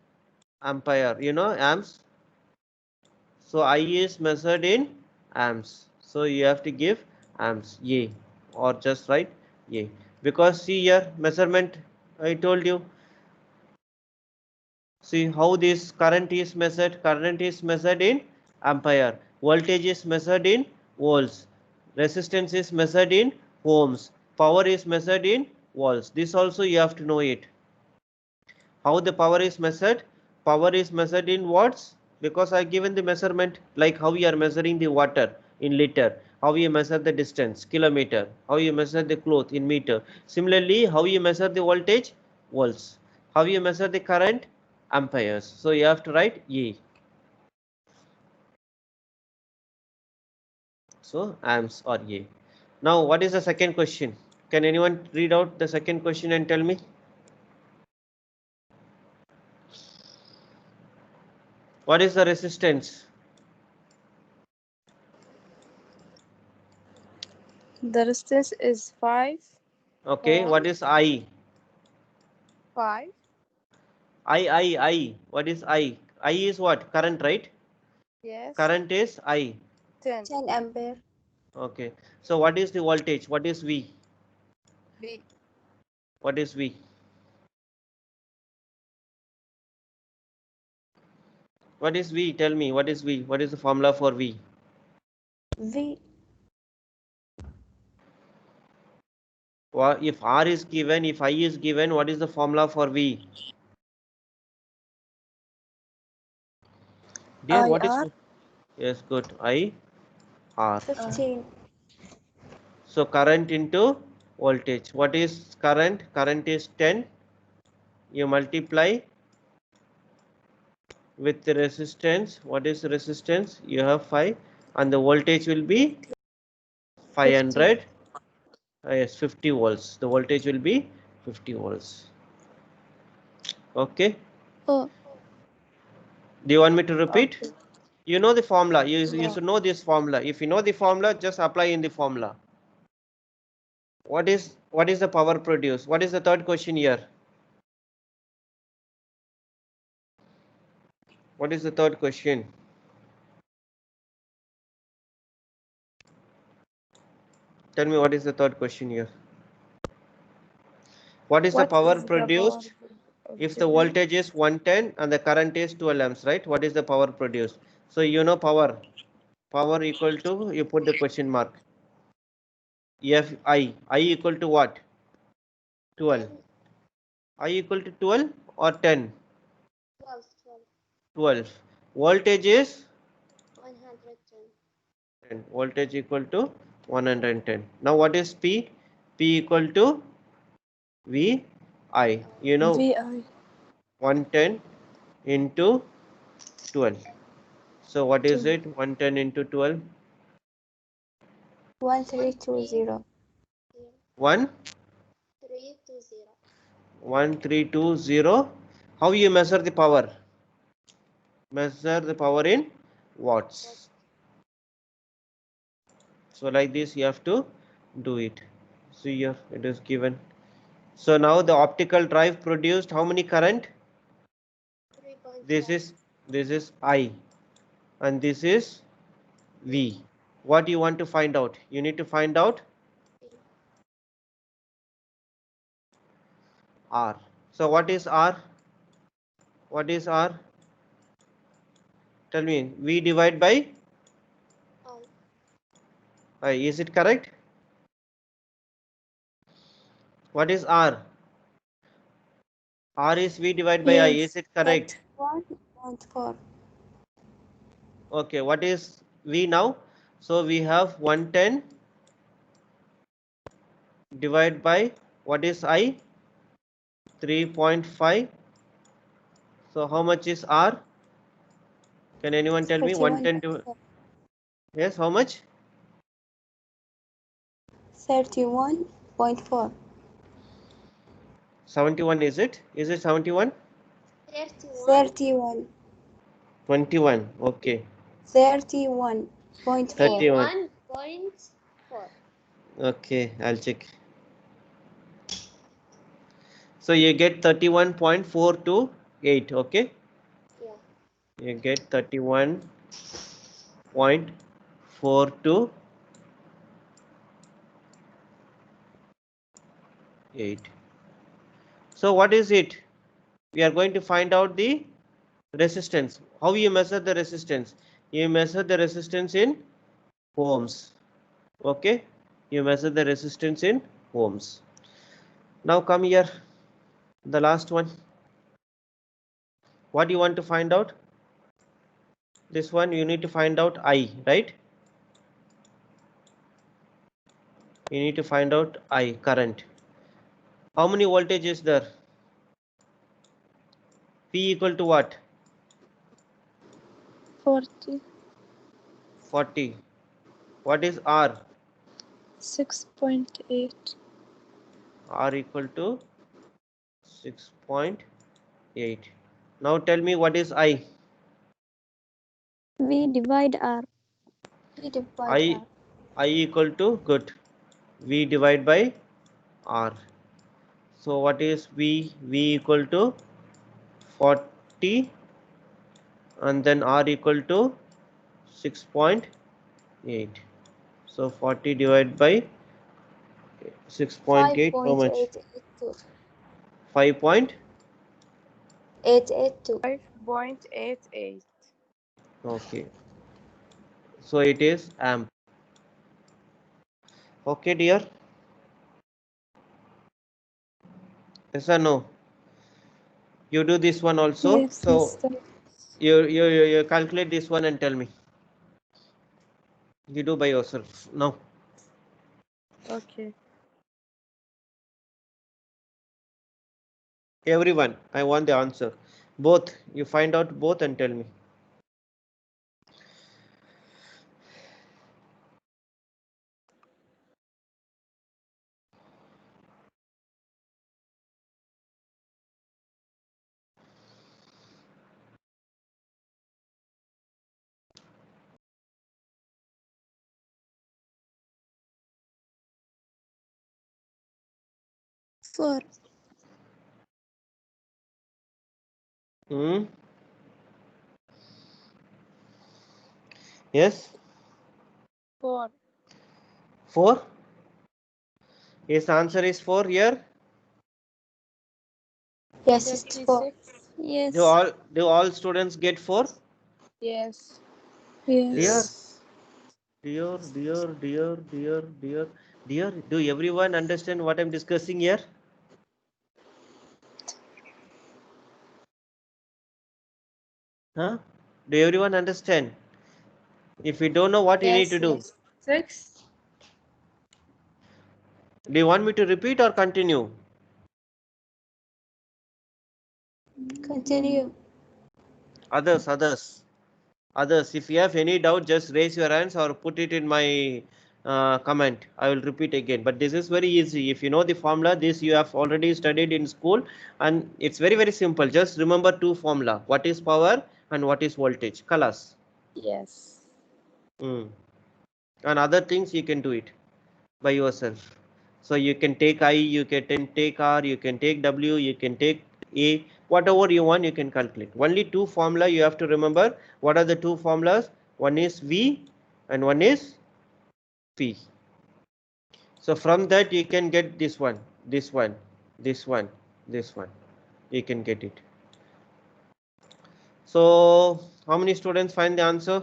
ampere, you know, amps. So I is measured in amps. So you have to give amps, A, or just write A. Because see here, measurement, I told you. See how this current is measured. Current is measured in ampere. Voltage is measured in volts. Resistance is measured in ohms. Power is measured in volts. This also you have to know it. How the power is measured? Power is measured in watts, because I given the measurement, like how you are measuring the water in liter, how you measure the distance, kilometer, how you measure the cloth in meter. Similarly, how you measure the voltage? Volts. How you measure the current? Amperes. So you have to write E. So amps or A. Now what is the second question? Can anyone read out the second question and tell me? What is the resistance? The resistance is 5. Okay, what is I? 5. I. What is I? I is what? Current, right? Yes. Current is I. 10. 10 ampere. Okay. So what is the voltage? What is V? V. What is V? What is V? Tell me, what is V? What is the formula for V? V. If R is given, if I is given, what is the formula for V? Dear, what is? IR. Yes, good. I R. 15. So current into voltage. What is current? Current is 10. You multiply with the resistance. What is the resistance? You have 5, and the voltage will be 500. Yes, 50 volts. The voltage will be 50 volts. Okay. Oh. Do you want me to repeat? Okay. You know the formula. You No. should know this formula. If you know the formula, just apply in the formula. What is the power produced? What is the third question here? What is the third question? Tell me, what is the third question here? What is the What power is the produced power of if the the V? voltage is 110 and the current is 12 amps, right? What is the power produced? So you know power. Power equal to, you put the question mark. Fi. I equal to what? 12. I equal to 12 or 10? 12. Voltage is 10. Voltage equal to 110. Now what is P? P equal to Vi. You know VI. 110 into 12. So what is it? 110 into 12? 1320. 1 1320. How you measure the power? Measure the power in watts. So like this you have to do it. See here it is given. So now the optical drive produced how many current? This is I, and this is V. What you want to find out? You need to find out R. So what is R? What is R? Tell me. V divide by I. Is it correct? What is R? R is V divided by I. Is Yes. it correct? 31.4. Okay. What is V now? So we have 110 divided by what is I? 3.5. So how much is R? Can anyone tell me? 110 to 31.4. yes, how much? 31.4. 71 is it? Is it 71? 31. 21. Okay. 31.4. 31. Okay, I'll check. So you get 31.428. Okay. You get 31.428. So what is it? We are going to find out the resistance. How you measure the resistance? You measure the resistance in ohms. Okay. You measure the resistance in ohms. Now come here. The last one. What do you want to find out? This one you need to find out I, right? You need to find out I, current. How many voltage is there? P equal to what? 40. 40. What is R? 6.8. R equal to 6.8. Now tell me what is I? V divide R. V divide I R. I equal to good. V divide by R. So what is V? V equal to 40 and then R equal to 6.8. So 40 divided by 6.8, how much? 5.882. 5 point? 882. 5.88. Okay. So it is amp. Okay, dear. Yes or no? You do this one also. Yes, So Mr. you calculate this one and tell me. You do by yourself now. Okay. Everyone, I want the answer. Both. You find out both and tell me. Four. Hmm? Yes? 4. 4? Yes, answer is 4 here. Yes, it's 4. 36. Yes. Do all students get 4? Yes. Dear, Yes. dear, do everyone understand what I'm discussing here? Huh? Do everyone understand? If you don't know what you need to do, 6. do you want me to repeat or continue? Continue. Others. If you have any doubt, just raise your hands or put it in my comment. I will repeat again. But this is very easy. If you know the formula, this you have already studied in school, and it's very very simple. Just remember two formula. What is power and what is voltage? Colors. Yes. Mm. And other things you can do it by yourself. So you can take I, you can take R, you can take W, you can take A, whatever you want, you can calculate. Only two formula you have to remember. What are the two formulas? One is V and one is P. So from that you can get this one, this one, this one, this one. You can get it. So how many students find the answer?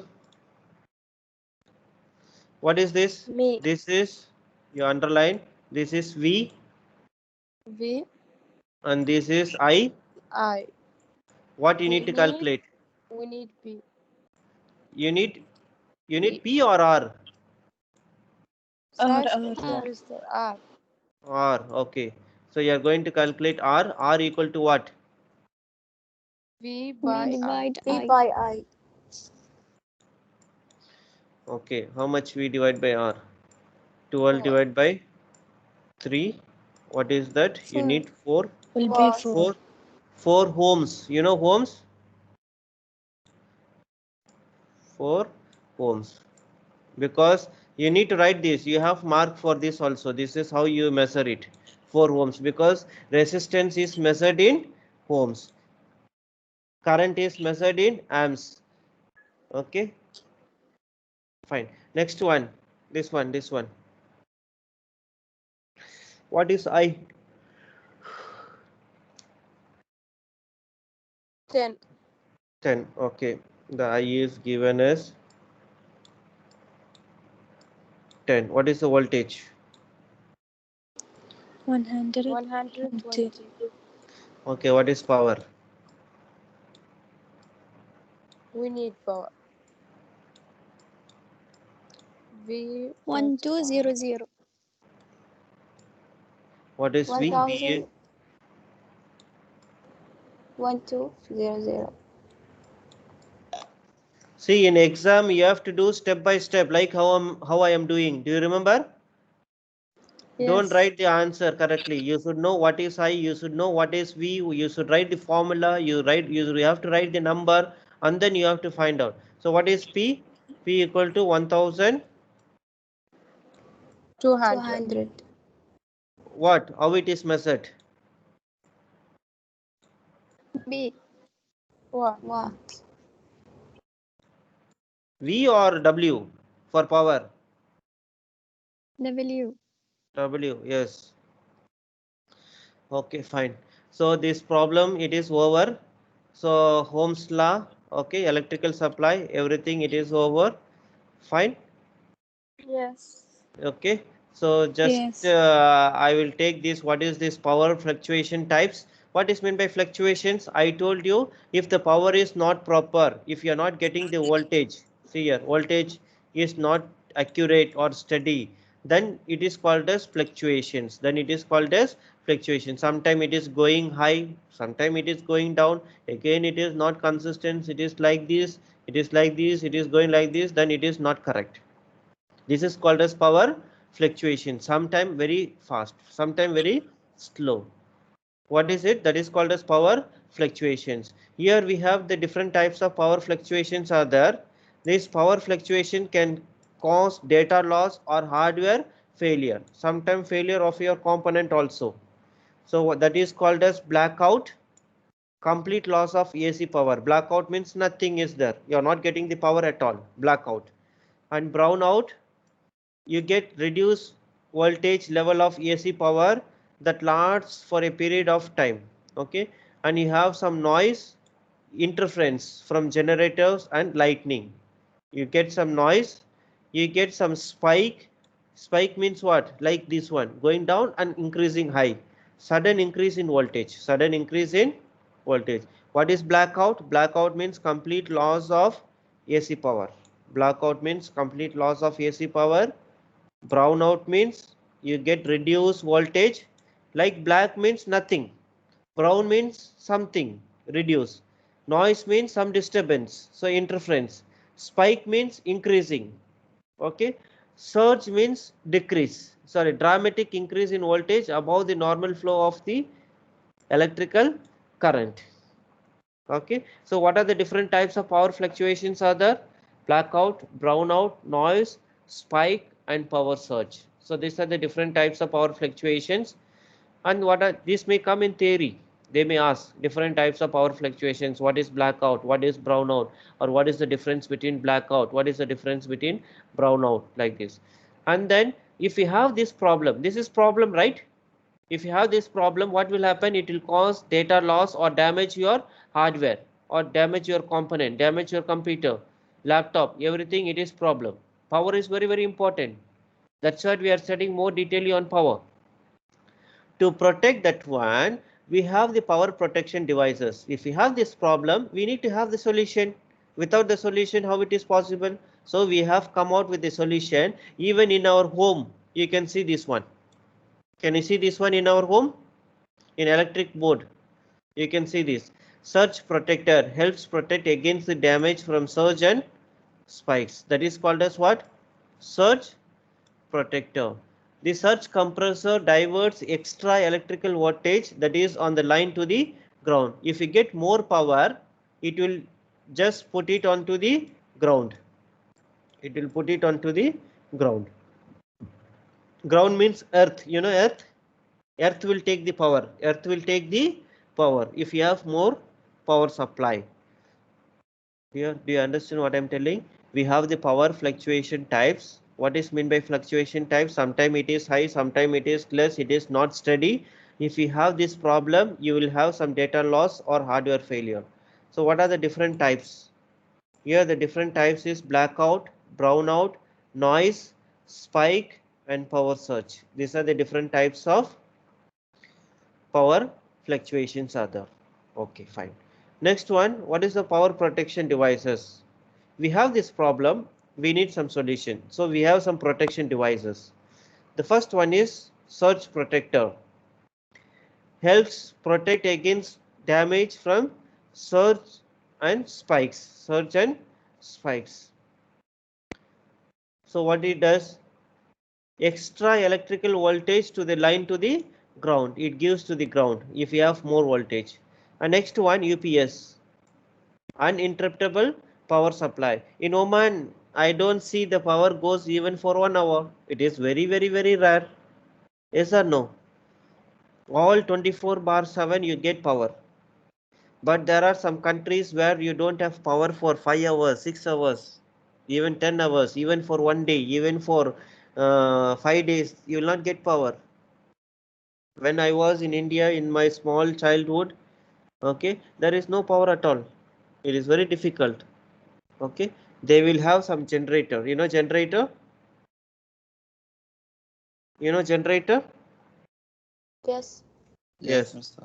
What is this? Me. This is, you underline, this is V V. and this is I. I. What you need to calculate? We need P. You need P. P or R? Sorry, R. Mr. R. R. Okay. So you are going to calculate R. R equal to what? V We by I. divide V by I. Okay. How much we divide by R? 12 4. divided by 3. What is that? You 4. need 4. Will be 4. 4. 4 ohms. You know ohms? 4 ohms. Because you need to write this. You have mark for this also. This is how you measure it. 4 ohms. Because resistance is measured in ohms. Current is measured in amps. Okay. Fine. Next one. This one. What is I? 10. 10. Okay. The I is given as 10. What is the voltage? 120. Okay. What is power? We need power. V. 1200. What is V? 1000. 1200. See, in exam you have to do step by step, like how I am doing. Do you remember? Don't Yes. write the answer correctly. You should know what is I. You should know what is V. You should write the formula. You have to write the number, and then you have to find out. So what is P? P equal to 200. 200. what? How it is measured? B. What? Watt. V or W for power? W. W, yes. Okay, fine. So this problem it is over. So Ohm's law, okay, electrical supply, everything it is over. Fine. Yes. Okay. So just Yes. I will take this. What is this power fluctuation types? What is meant by fluctuations? I told you if the power is not proper, if you are not getting the voltage, see here, voltage is not accurate or steady, then it is called as fluctuations. Then it is called as fluctuation. Sometime it is going high, sometime it is going down. Again, it is not consistent. It is like this. It is like this. It is going like this. Then it is not correct. This is called as power fluctuation. Sometime very fast, sometime very slow. What is it? That is called as power fluctuations. Here we have the different types of power fluctuations are there. This power fluctuation can cause data loss or hardware failure. Sometime failure of your component also. So that is called as blackout. Complete loss of AC power. Blackout means nothing is there. You are not getting the power at all. Blackout. And brownout, you get reduced voltage level of AC power that lasts for a period of time. Okay, and you have some noise interference from generators and lightning. You get some noise, you get some spike. Spike means what? Like this one, going down and increasing high. Sudden increase in voltage. Sudden increase in voltage. What is blackout? Blackout means complete loss of AC power. Blackout means complete loss of AC power. Brownout means you get reduced voltage. Like black means nothing. Brown means something, reduce. Noise means some disturbance, so interference. Spike means increasing. Okay. Surge means decrease. Sorry, dramatic increase in voltage above the normal flow of the electrical current. Okay. So what are the different types of power fluctuations are there? Blackout, brownout, noise, spike and power surge. So these are the different types of power fluctuations. And what are this may come in theory. They may ask different types of power fluctuations. What is blackout? What is brownout? Or what is the difference between blackout? What is the difference between brownout? Like this. And then if you have this problem, this is problem, right? If you have this problem, what will happen? It will cause data loss or damage your hardware or damage your component, damage your computer, laptop, everything. It is problem. Power is very, very important. That's why we are studying more detailedly on power. To protect that one, we have the power protection devices. If we have this problem, we need to have the solution. Without the solution, how it is possible? So we have come out with the solution. Even in our home, you can see this one. Can you see this one in our home? In electric board, you can see this. Surge protector helps protect against the damage from surge and spikes. That is called as what? Surge protector. The surge compressor diverts extra electrical voltage that is on the line to the ground. If you get more power, it will just put it onto the ground. It will put it onto the ground. Ground means earth. You know earth? Earth will take the power. Earth will take the power if you have more power supply. Here, do you understand what I'm telling? We have the power fluctuation types. What is meant by fluctuation type? Sometimes it is high, sometimes it is less, it is not steady. If you have this problem, you will have some data loss or hardware failure. So what are the different types? Here the different types is blackout, brownout, noise, spike and power surge. These are the different types of power fluctuations are there. Okay, fine. Next one, what is the power protection devices? We have this problem, we need some solution. So we have some protection devices. The first one is surge protector. Helps protect against damage from surge and spikes. Surge and spikes. So what it does? Extra electrical voltage to the line to the ground. It gives to the ground if you have more voltage. And next one, UPS. Uninterruptible power supply. In Oman, I don't see the power goes even for 1 hour. It is very, very, very rare. Yes or no? All 24/7 you get power. But there are some countries where you don't have power for 5 hours, 6 hours, even 10 hours, even for one day, even for 5 days, you will not get power. When I was in India in my small childhood, okay, there is no power at all. It is very difficult. Okay, they will have some generator. You know generator? You know generator? Yes. Yes, Yes. Mister.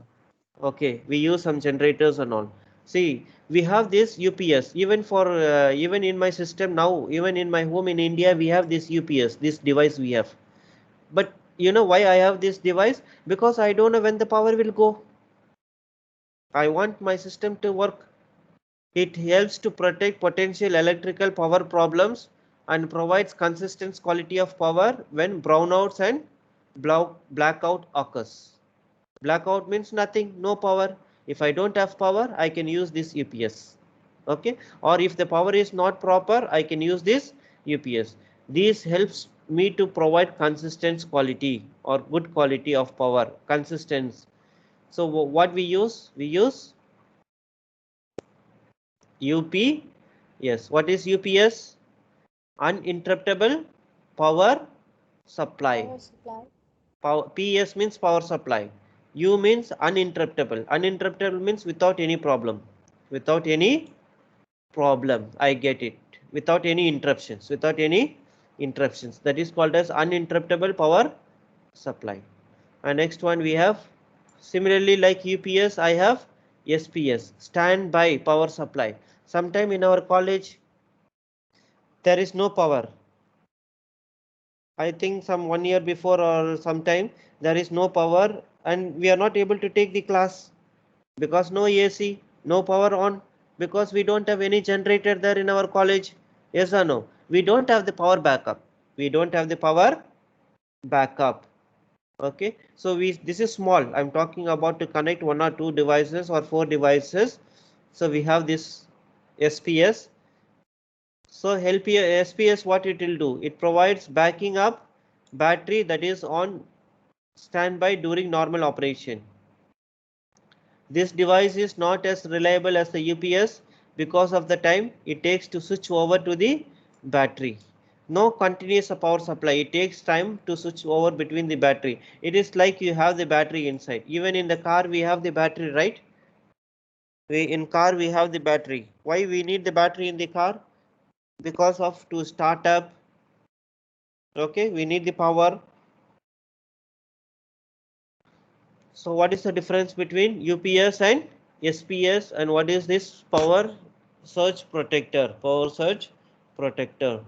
Okay, we use some generators and all. See, we have this UPS. Even for even in my system now, even in my home in India, we have this UPS. This device we have. But you know why I have this device? Because I don't know when the power will go. I want my system to work. It helps to protect potential electrical power problems and provides consistent quality of power when brownouts and blackout occurs. Blackout means nothing, no power. If I don't have power, I can use this UPS. Okay, or if the power is not proper, I can use this UPS. This helps me to provide consistent quality or good quality of power, consistent. So what we use? We use UP. Yes, what is UPS? Uninterruptible power supply. Power supply. PS means power supply. U means uninterruptible. Uninterruptible means without any problem. Without any problem. I get it. Without any interruptions. Without any interruptions. That is called as uninterruptible power supply. And next one we have similarly like UPS I have SPS, standby power supply. Sometime in our college there is no power. I think some 1 year before or sometime there is no power and we are not able to take the class because no AC, no power on, because we don't have any generator there in our college. Yes or no? We don't have the power backup. We don't have the power backup. Okay, so this is small. I'm talking about to connect one or two devices or four devices. So we have this SPS. So help here SPS what it will do? It provides backing up battery that is on standby during normal operation. This device is not as reliable as the UPS because of the time it takes to switch over to the battery. No continuous power supply. It takes time to switch over between the battery. It is like you have the battery inside. Even in the car we have the battery, right? In car we have the battery. Why we need the battery in the car? Because of to start up. Okay, we need the power. So what is the difference between UPS and SPS and what is this power surge protector? Power surge protector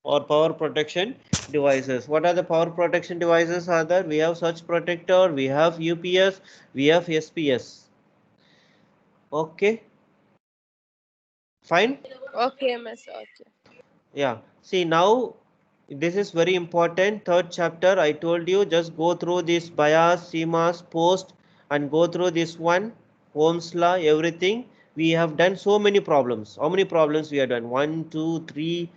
or power protection devices. What are the power protection devices are there? We have surge protector, we have UPS, we have SPS. Okay, fine. Okay, Miss. Okay. Yeah, see now this is very important. Third chapter I told you just go through this bias, CMOS, post and go through this one, Ohm's law, everything. We have done so many problems. How many problems we have done? 1, 2, 3,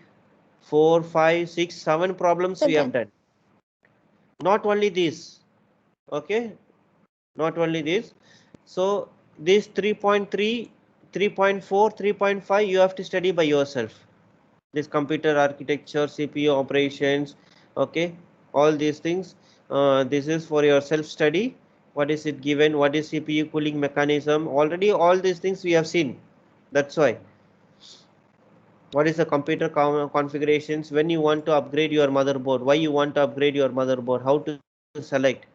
4, 5, 6, 7 problems we have 7. done. Not only this, okay, not only this. So this 3.3, 3.4, 3.5 you have to study by yourself. This computer architecture, CPU operations, okay, all these things. This is for your self study. What is it given? What is CPU cooling mechanism? Already all these things we have seen. That's why. What is the computer configurations? When you want to upgrade your motherboard? Why you want to upgrade your motherboard? How to select?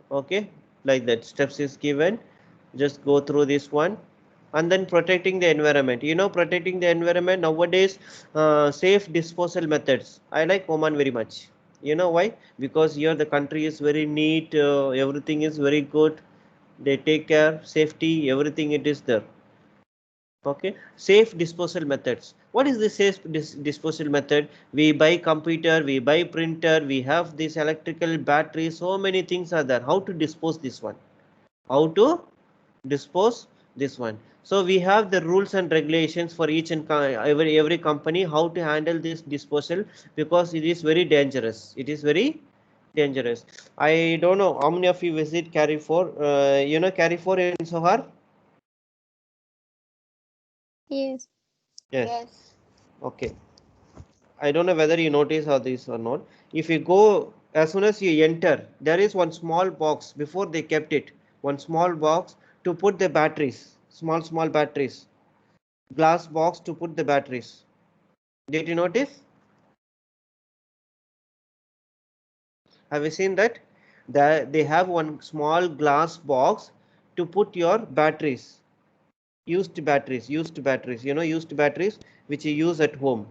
Okay, like that. Steps is given. Just go through this one. And then protecting the environment, protecting the environment nowadays, safe disposal methods. I like Oman very much. You know why? Because here the country is very neat, everything is very good, they take care, safety, everything it is there. Okay, safe disposal methods. What is the safe disposal method? We buy computer, we buy printer, we have this electrical battery, so many things are there. How to dispose this one? How to dispose this one? So we have the rules and regulations for each and every company how to handle this disposal, because it is very dangerous. It is very dangerous. I don't know how many of you visit Carrefour. You know Carrefour in Sohar? Yes. Yes. Yes. Okay. I don't know whether you notice all this or not. If you go, as soon as you enter, there is one small box before they kept it. One small box to put the batteries, small batteries, glass box to put the batteries. Did you notice? Have you seen that? They have one small glass box to put your batteries, used batteries, you know, used batteries which you use at home.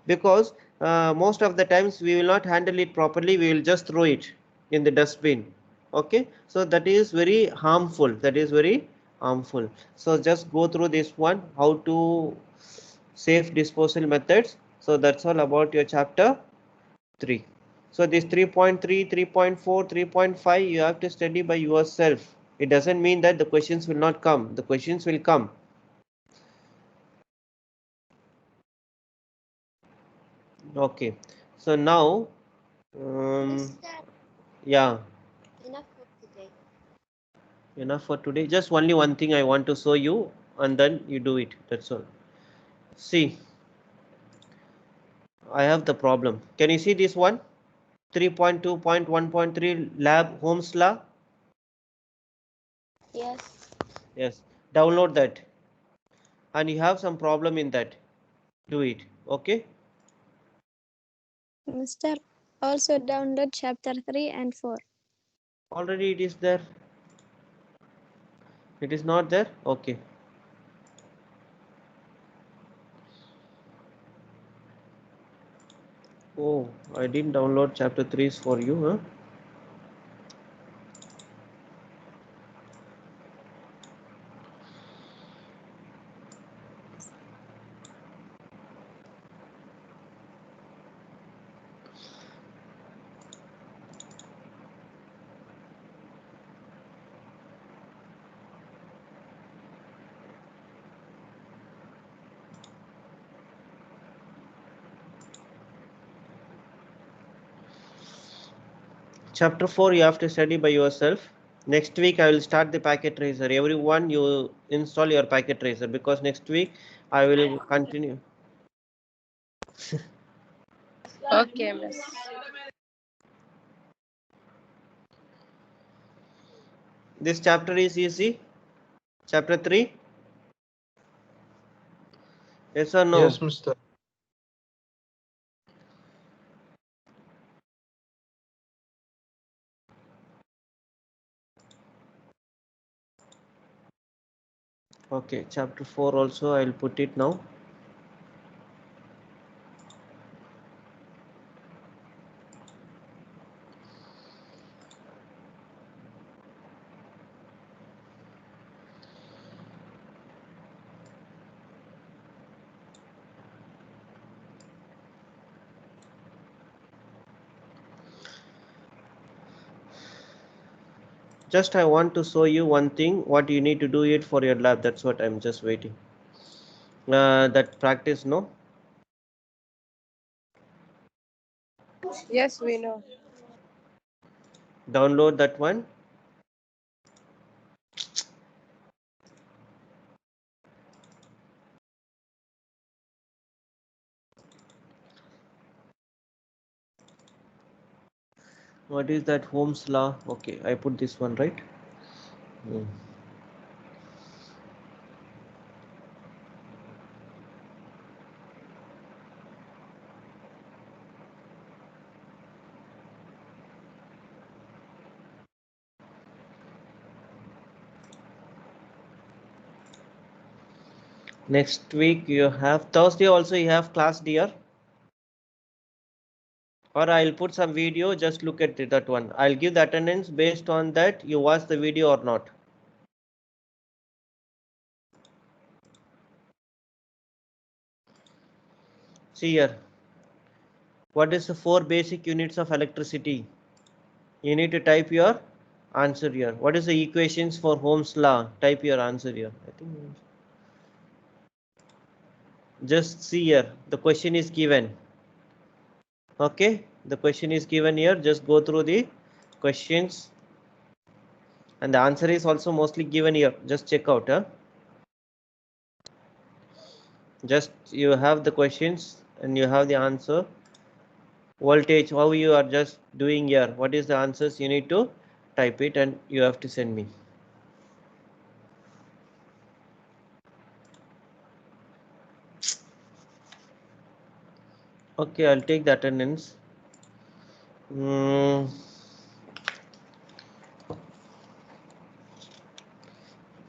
Because most of the times we will not handle it properly, we will just throw it in the dustbin. Okay, so that is very harmful, so just go through this one, how to safe disposal methods. So that's all about your chapter 3. So this 3.3, 3.4, 3.5 you have to study by yourself. It doesn't mean that the questions will not come, the questions will come. Okay, so now Mister, yeah, enough for today. enough for today. Just only one thing I want to show you, and then you do it. That's all. See, I have the problem. Can you see this one? 3.2.1.3 lab Holmes law. Yes. Yes, download that, and you have some problem in that. Do it. Okay. Mister, also download chapter 3 and 4. Already it is there. It is not there. Okay. Oh, I didn't download chapter 3 for you, huh? Chapter 4 you have to study by yourself. Next week I will start the packet tracer. Everyone you install your packet tracer, because next week I will continue. Okay, miss. This chapter is easy. Chapter 3. Yes or no? Yes, Mister. Okay, chapter 4 also I will put it now. Just I want to show you one thing, what you need to do it for your lab. That's what I'm just waiting. That practice, no? Yes, we know. Download that one. What is that Holmes law? Okay, I put this one, right? Hmm. Next week you have Thursday also you have class, dear. Or I'll put some video, just look at that one. I'll give the attendance based on that you watch the video or not. See here. What is the 4 basic units of electricity? You need to type your answer here. What is the equations for Ohm's law? Type your answer here. I think just see here. The question is given. Okay. The question is given here. Just go through the questions. And the answer is also mostly given here. Just check out. Just you have the questions and you have the answer. Voltage, how you are just doing here. What is the answers? You need to type it and you have to send me. Okay, I'll take the attendance.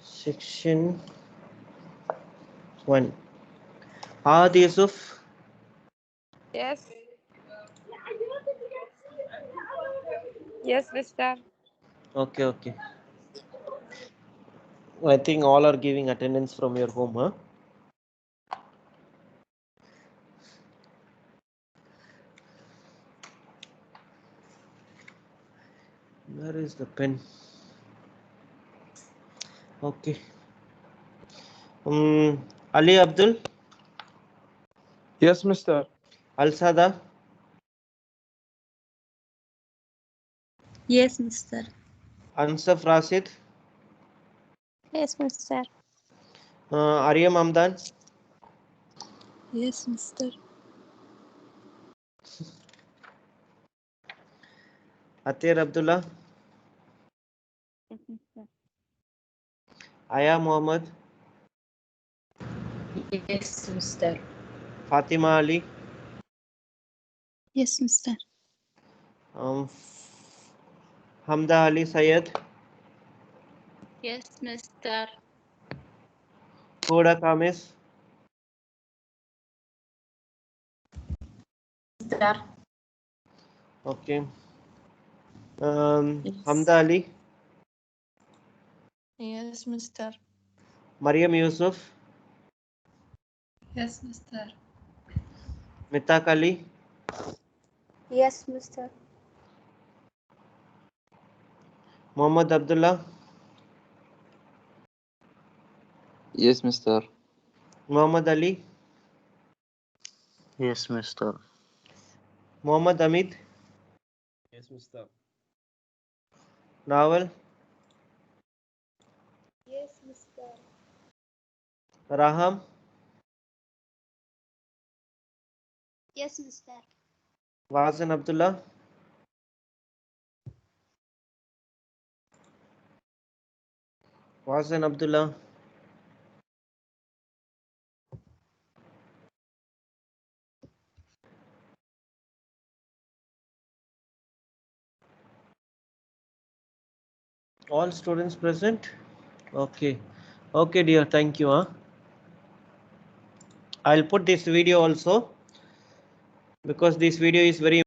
Section 1. Ahad Yusuf. Yes. Yes, mister. Okay, okay. I think all are giving attendance from your home, huh? Where is the pen? Okay. Ali Abdul, Yes, mister. Alsada, Yes, mister. Ansaf Rasid, Yes, mister. Aryam Amdan, Yes, mister. Atir Abdullah, Yes, mister. Aya Muhammad, Yes, mister. Fatima Ali, Yes, mister. Hamda Ali Sayed, Yes, mister. Huda Kamis, Mister. okay. Yes. Hamda Ali, Yes, mister. Mariam Yusuf, Yes, mister. Mitak Ali, Yes, mister. Muhammad Abdullah, Yes, mister. Muhammad Ali, Yes, mister. Muhammad Amit, Yes, mister. Nawal, Yes, mister. Raham, Yes, mister. Wazan Abdullah, Wazan Abdullah, all students present. Okay, okay dear, thank you. I'll put this video also because this video is very